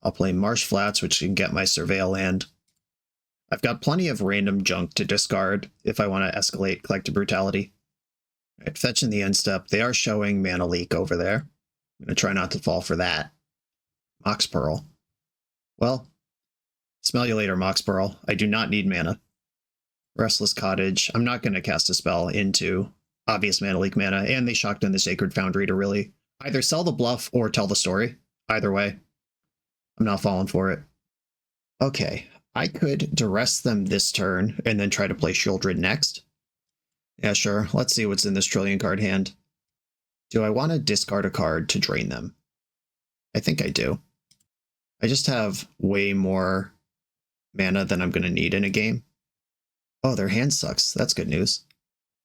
I'll play Marsh Flats, which can get my Surveil land. I've got plenty of random junk to discard if I want to escalate Collective Brutality. All right, fetch in the end step. They are showing Mana Leak over there. I'm going to try not to fall for that. Mox Pearl. Well, smell you later, Mox Pearl. I do not need mana. Restless Cottage. I'm not going to cast a spell into obvious Mana Leak mana, and they shocked in the Sacred Foundry to really either sell the bluff or tell the story. Either way, I'm not falling for it. Okay, I could duress them this turn and then try to play Shieldred next. Yeah, sure. Let's see what's in this trillion card hand. Do I want to discard a card to drain them? I think I do. I just have way more mana than I'm going to need in a game. Oh, their hand sucks. That's good news.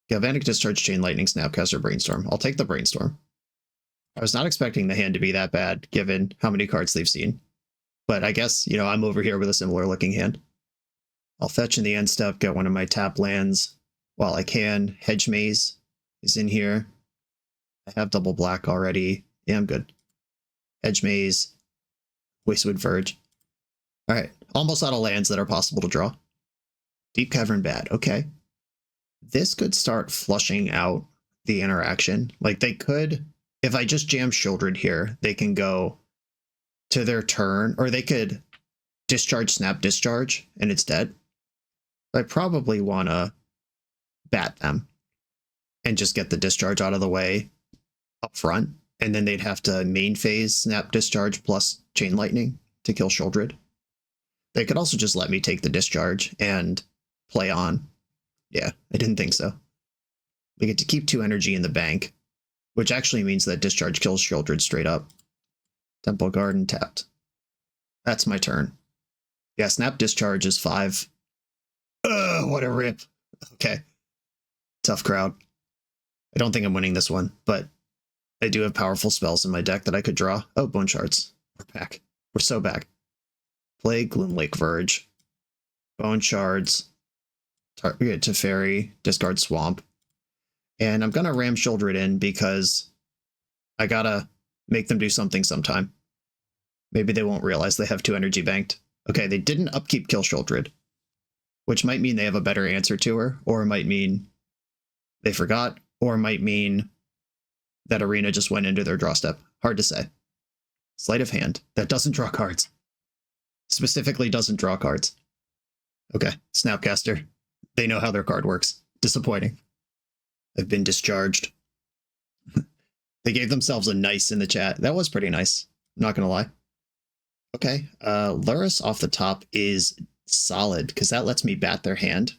Galvanic Discharge, Chain Lightning, Snapcaster, Brainstorm. I'll take the Brainstorm. I was not expecting the hand to be that bad, given how many cards they've seen. But I guess, you know, I'm over here with a similar looking hand. I'll fetch in the end step, get one of my tap lands while I can. Hedge Maze is in here. I have double black already. Yeah, I'm good. Hedge Maze. Wastewood Verge. All right, almost out of lands that are possible to draw. Deep Cavern bad. Okay. This could start flushing out the interaction. Like they could, if I just jam Shieldred here, they can go to their turn, or they could discharge Snap Discharge and it's dead. I probably want to bat them and just get the discharge out of the way up front, and then they'd have to main phase Snap Discharge plus Chain Lightning to kill Shieldred. They could also just let me take the discharge and play on. Yeah, I didn't think so. We get to keep 2 energy in the bank, which actually means that discharge kills Shieldred straight up. Temple Garden tapped. That's my turn. Yeah, Snap Discharge is 5. Ugh, what a rip. Okay. Tough crowd. I don't think I'm winning this one, but I do have powerful spells in my deck that I could draw. Oh, Bone Shards. We're back. We're so back. Play Gloomlake Verge. Bone Shards. Target to Fairy. Discard Swamp. And I'm going to ram Shieldred in because I gotta make them do something sometime. Maybe they won't realize they have 2 energy banked. Okay, they didn't upkeep kill Shieldred. which might mean they have a better answer to her, or it might mean they forgot, or it might mean that Arena just went into their draw step. Hard to say. Sleight of hand. That doesn't draw cards. Specifically doesn't draw cards. Okay, Snapcaster. They know how their card works. Disappointing. I've been discharged. They gave themselves a nice in the chat. That was pretty nice. I'm not going to lie. Okay, Luris off the top is solid because that lets me bat their hand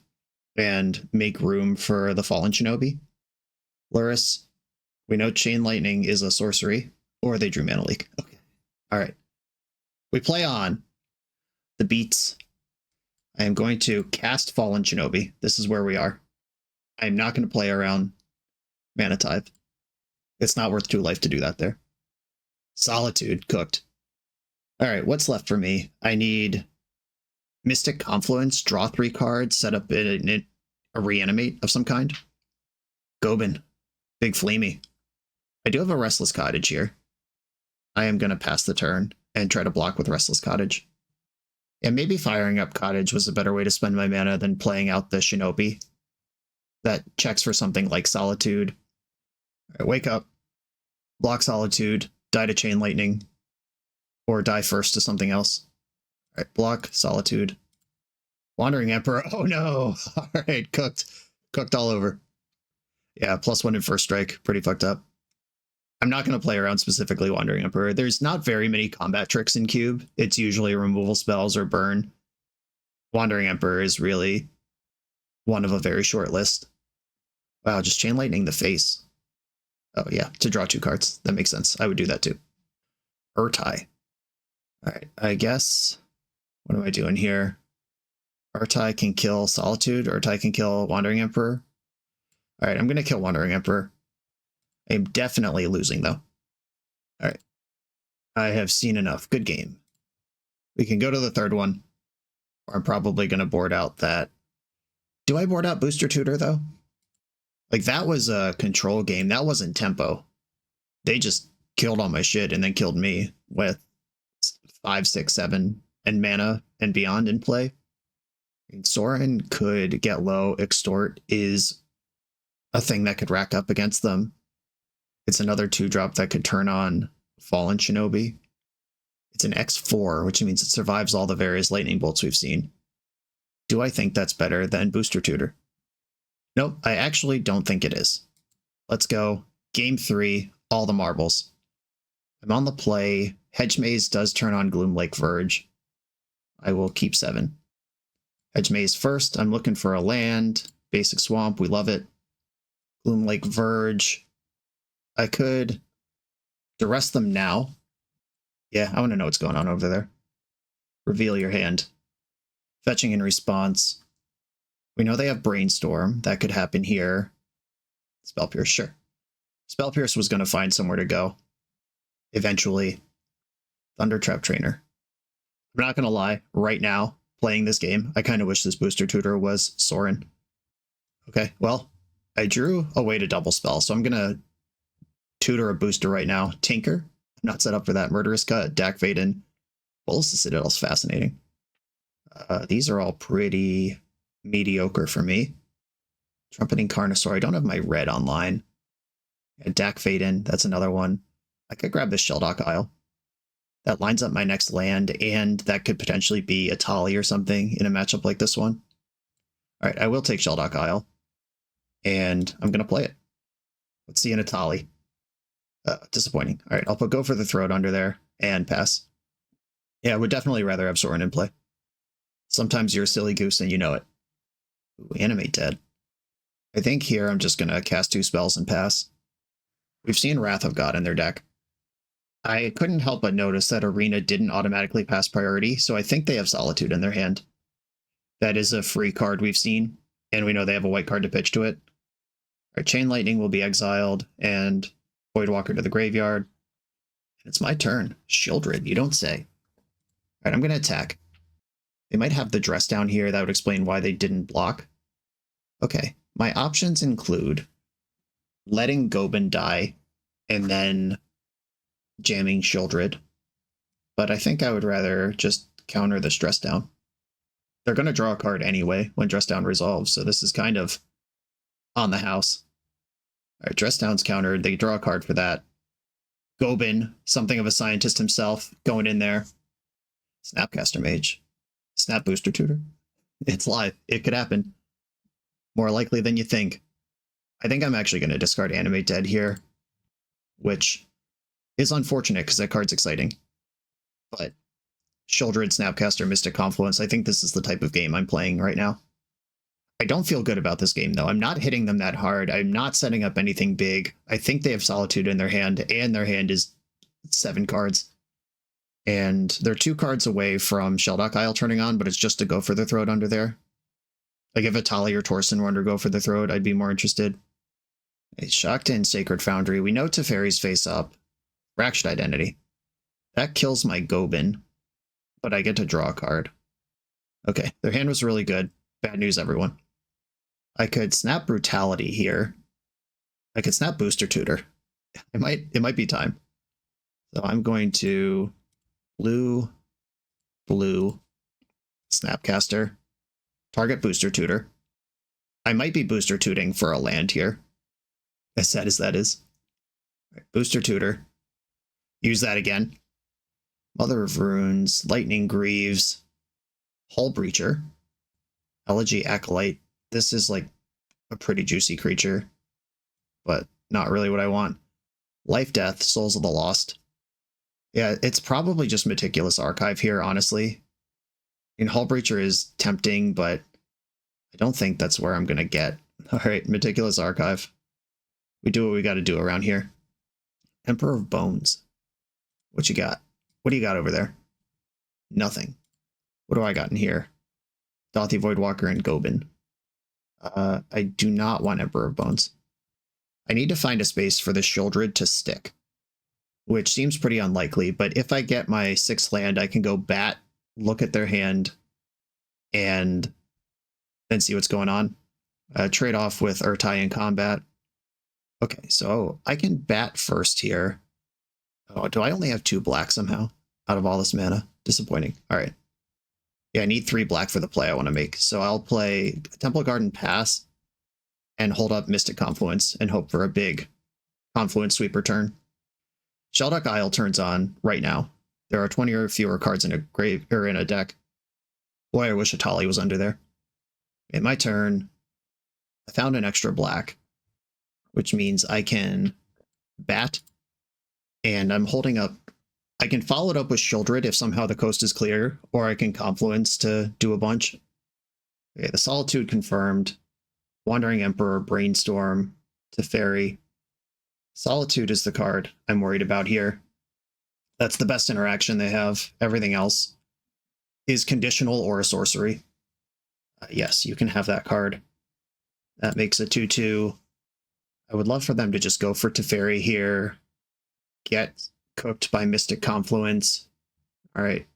and make room for the Fallen Shinobi. Luris, we know Chain Lightning is a sorcery, or they drew Mana Leak. Okay, all right. We play on the beats. I am going to cast Fallen Shinobi. This is where we are. I am not going to play around Mana Tithe. It's not worth 2 life to do that there. Solitude, cooked. All right, what's left for me? I need Mystic Confluence, draw 3 cards, set up a reanimate of some kind. Gobin, big Fleamy. I do have a Restless Cottage here. I am going to pass the turn and try to block with Restless Cottage. And maybe firing up Cottage was a better way to spend my mana than playing out the Shinobi. That checks for something like Solitude. All right, wake up. Block Solitude, die to Chain Lightning, or die first to something else. All right, block Solitude. Wandering Emperor. Oh no! All right, cooked. Cooked all over. Yeah, +1 in first strike. Pretty fucked up. I'm not going to play around specifically Wandering Emperor. There's not very many combat tricks in Cube. It's usually removal spells or burn. Wandering Emperor is really one of a very short list. Wow, just Chain Lightning the face. Oh yeah, to draw 2 cards. That makes sense. I would do that too. Urtai. All right, I guess, what am I doing here? Urtai can kill Solitude. Urtai can kill Wandering Emperor. All right, I'm going to kill Wandering Emperor. I am definitely losing, though. All right. I have seen enough. Good game. We can go to the third one. Or I'm probably going to board out that. Do I board out Booster Tutor, though? Like, that was a control game. That wasn't tempo. They just killed all my shit and then killed me with 5, 6, 7 and mana and beyond in play. And Sorin could get low. Extort is a thing that could rack up against them. It's another 2-drop that could turn on Fallen Shinobi. It's an X4, which means it survives all the various lightning bolts we've seen. Do I think that's better than Booster Tutor? Nope, I actually don't think it is. Let's go. Game 3, all the marbles. I'm on the play. Hedge Maze does turn on Gloomlake Verge. I will keep 7. Hedge Maze first. I'm looking for a land. Basic Swamp, we love it. Gloomlake Verge. I could duress them now. Yeah, I want to know what's going on over there. Reveal your hand. Fetching in response. We know they have Brainstorm. That could happen here. Spell Pierce, sure. Spell Pierce was going to find somewhere to go. Eventually. Thundertrap Trainer. I'm not going to lie. Right now, playing this game, I kind of wish this Booster Tutor was Sorin. Okay, well, I drew a way to double spell, so I'm going to tutor a booster right now. Tinker. I'm not set up for that. Murderous Cut. Dak Vaden. Bolus the Citadel's fascinating. These are all pretty mediocre for me. Trumpeting Carnosaur. I don't have my red online. Dak Vaden. That's another one. I could grab this Sheldock Isle. That lines up my next land, and that could potentially be a Tali or something in a matchup like this one. All right, I will take Sheldock Isle, and I'm going to play it. Let's see an Atali. Disappointing. All right, I'll put Go for the Throat under there and pass. Yeah, I would definitely rather have Sorin in play. Sometimes you're a silly goose and you know it. Ooh, Animate Dead. I think here I'm just going to cast 2 spells and pass. We've seen Wrath of God in their deck. I couldn't help but notice that Arena didn't automatically pass priority, so I think they have Solitude in their hand. That is a free card we've seen, and we know they have a white card to pitch to it. Our Chain Lightning will be exiled, and Voidwalker to the graveyard. It's my turn. Shieldred, you don't say. All right, I'm going to attack. They might have the dress down here. That would explain why they didn't block. Okay, my options include letting Gobin die and then jamming Shieldred. But I think I would rather just counter the stress down. they're going to draw a card anyway when Dress Down resolves, so this is kind of on the house. All right, Dress Down's countered. They draw a card for that. Gobin, something of a scientist himself, going in there. Snapcaster Mage. Snap Booster Tutor. It's live. It could happen. More likely than you think. I think I'm actually going to discard Animate Dead here, which is unfortunate because that card's exciting. But Sheoldred, Snapcaster, Mystic Confluence, I think this is the type of game I'm playing right now. I don't feel good about this game, though. I'm not hitting them that hard. I'm not setting up anything big. I think they have Solitude in their hand, and their hand is 7 cards. And they're 2 cards away from Sheldock Isle turning on, but it's just to go for the throat under there. Like if Atali or Torsen were under go for the throat, I'd be more interested. A Shakta Sacred Foundry. We know Teferi's face up. Fractured Identity. That kills my Gobin, but I get to draw a card. Okay, their hand was really good. Bad news, everyone. I could snap Brutality here. I could snap Booster Tutor. It might be time. So I'm going to blue, Snapcaster, target Booster Tutor. I might be Booster Tooting for a land here, as sad as that is. Right, Booster Tutor. Use that again. Mother of Runes, Lightning Greaves, Hull Breacher, Elegy Acolyte. This is like a pretty juicy creature, but not really what I want. Life Death, Souls of the Lost. Yeah, it's probably just Meticulous Archive here, honestly. And Hull Breacher is tempting, but I don't think that's where I'm going to get. All right, Meticulous Archive. We do what we got to do around here. Emperor of Bones. What you got? What do you got over there? Nothing. What do I got in here? Dothy Voidwalker and Gobin. I do not want Emperor of Bones. I need to find a space for this Sheoldred to stick, which seems pretty unlikely, but if I get my 6th land, I can go bat, look at their hand, and then see what's going on. Trade off with Urtai in combat. Okay, so I can bat first here. Oh, do I only have 2 black somehow out of all this mana? Disappointing. All right. Yeah, I need 3 black for the play I want to make. So I'll play Temple Garden Pass and hold up Mystic Confluence and hope for a big Confluence sweeper turn. Sheldock Isle turns on right now. There are 20 or fewer cards in a grave or in a deck. Boy, I wish Atali was under there. In my turn, I found an extra black, which means I can bat, and I'm holding up. I can follow it up with Sheoldred if somehow the coast is clear, or I can Confluence to do a bunch. Okay, the Solitude confirmed. Wandering Emperor, Brainstorm, Teferi. Solitude is the card I'm worried about here. That's the best interaction they have. Everything else is conditional or a sorcery. Yes, you can have that card. That makes a 2/2. I would love for them to just go for Teferi here. Get cooked by Mystic Confluence. All right.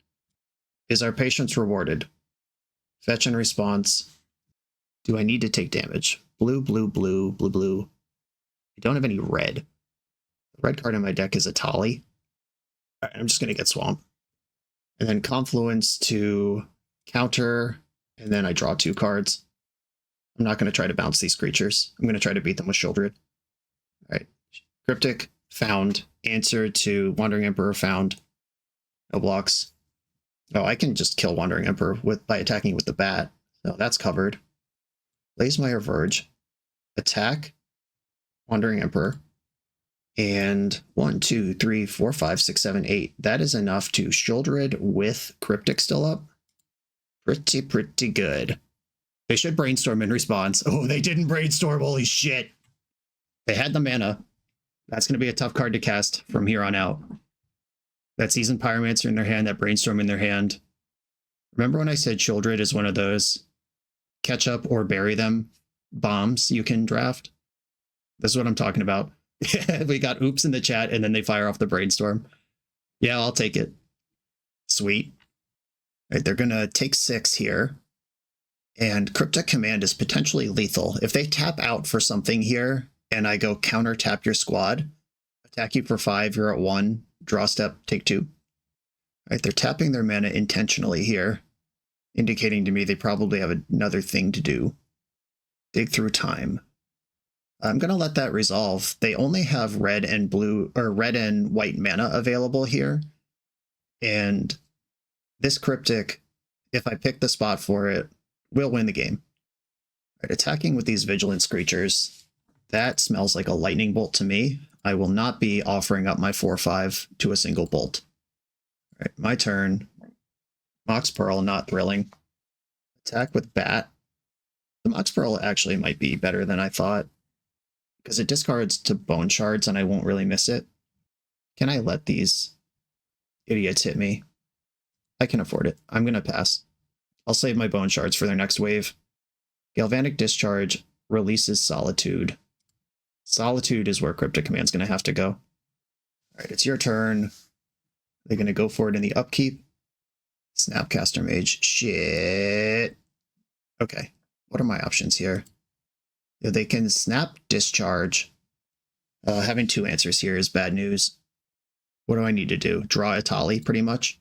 Is our patience rewarded? Fetch and response. Do I need to take damage? Blue, blue, blue, blue, blue. I don't have any red. The red card in my deck is Atali. All right, I'm just going to get Swamp. And then Confluence to counter, and then I draw 2 cards. I'm not going to try to bounce these creatures. I'm going to try to beat them with Sheoldred. All right. Cryptic, found. Answer to Wandering Emperor, found. No blocks. Oh, I can just kill Wandering Emperor by attacking with the bat. So that's covered. Blazemeyer Verge. Attack. Wandering Emperor. And 1, 2, 3, 4, 5, 6, 7, 8. That is enough to Sheoldred with Cryptic still up. Pretty good. They should brainstorm in response. Oh, they didn't brainstorm. Holy shit. They had the mana. That's going to be a tough card to cast from here on out. That Seasoned Pyromancer in their hand, that Brainstorm in their hand. Remember when I said Sheoldred is one of those catch up or bury them bombs you can draft? This is what I'm talking about. We got oops in the chat, and then they fire off the Brainstorm. Yeah, I'll take it. Sweet. All right, they're going to take 6 here. And Cryptic Command is potentially lethal. If they tap out for something here, and I go counter tap your squad, attack you for 5, you're at 1, draw step, take 2. All right, they're tapping their mana intentionally here. indicating to me they probably have another thing to do. Dig through time. I'm going to let that resolve. They only have red and blue or red and white mana available here. And this cryptic, if I pick the spot for it, will win the game. Right, attacking with these vigilance creatures, that smells like a lightning bolt to me. I will not be offering up my 4/5 to a single bolt. All right, my turn. Mox Pearl, not thrilling. Attack with Bat. The Mox Pearl actually might be better than I thought, because it discards to Bone Shards and I won't really miss it. Can I let these idiots hit me? I can afford it. I'm going to pass. I'll save my Bone Shards for their next wave. Galvanic Discharge releases Solitude. Solitude is where Cryptic Command's going to have to go. All right, it's your turn. They're going to go for it in the upkeep. Snapcaster Mage. Shit. Okay, what are my options here? They can snap, discharge. Having two answers here is bad news. What do I need to do? Draw a Tali, pretty much.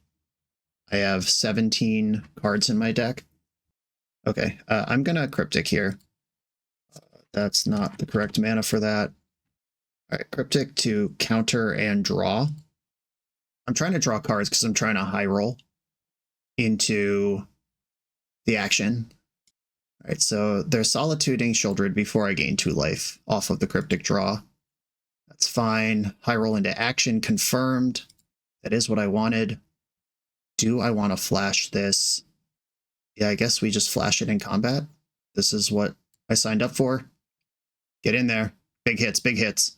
I have 17 cards in my deck. Okay, I'm going to Cryptic here. That's not the correct mana for that. All right, Cryptic to counter and draw. I'm trying to draw cards because I'm trying to high roll into the action. All right, so they're Solituding Shieldred before I gain 2 life off of the Cryptic draw. That's fine. High roll into action confirmed. That is what I wanted. Do I want to flash this? Yeah, I guess we just flash it in combat. This is what I signed up for. Get in there. Big hits, big hits.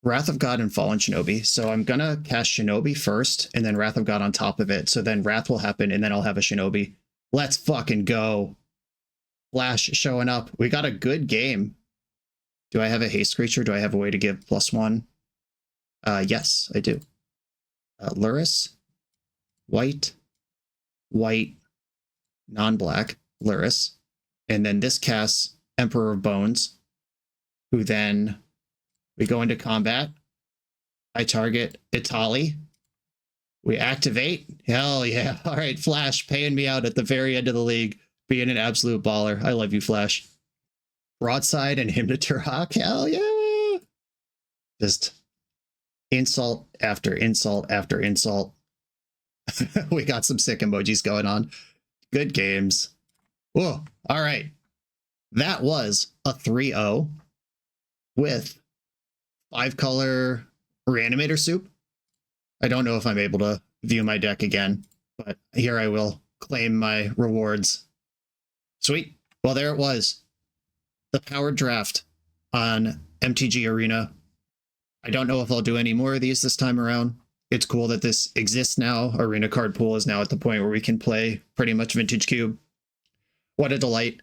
Wrath of God and Fallen Shinobi. So I'm going to cast Shinobi first and then Wrath of God on top of it. So then Wrath will happen and then I'll have a Shinobi. Let's fucking go. Flash showing up. We got a good game. Do I have a haste creature? Do I have a way to give +1? Yes, I do. Luris, white, white, non-black, Luris. And then this casts Emperor of Bones, who then we go into combat. I target Itali. We activate. Hell yeah. All right, Flash paying me out at the very end of the league. Being an absolute baller. I love you, Flash. Broadside and Hymnator Hawk. Hell yeah. Just insult after insult after insult. We got some sick emojis going on. Good games. Whoa. All right. That was a 3-0 with 5-color Reanimator Soup. I don't know if I'm able to view my deck again, but here I will claim my rewards. Sweet. Well, there it was. The powered draft on MTG Arena. I don't know if I'll do any more of these this time around. It's cool that this exists now. Arena card pool is now at the point where we can play pretty much Vintage Cube. What a delight.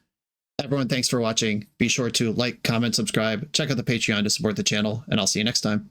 Everyone, thanks for watching. Be sure to like, comment, subscribe, check out the Patreon to support the channel, and I'll see you next time.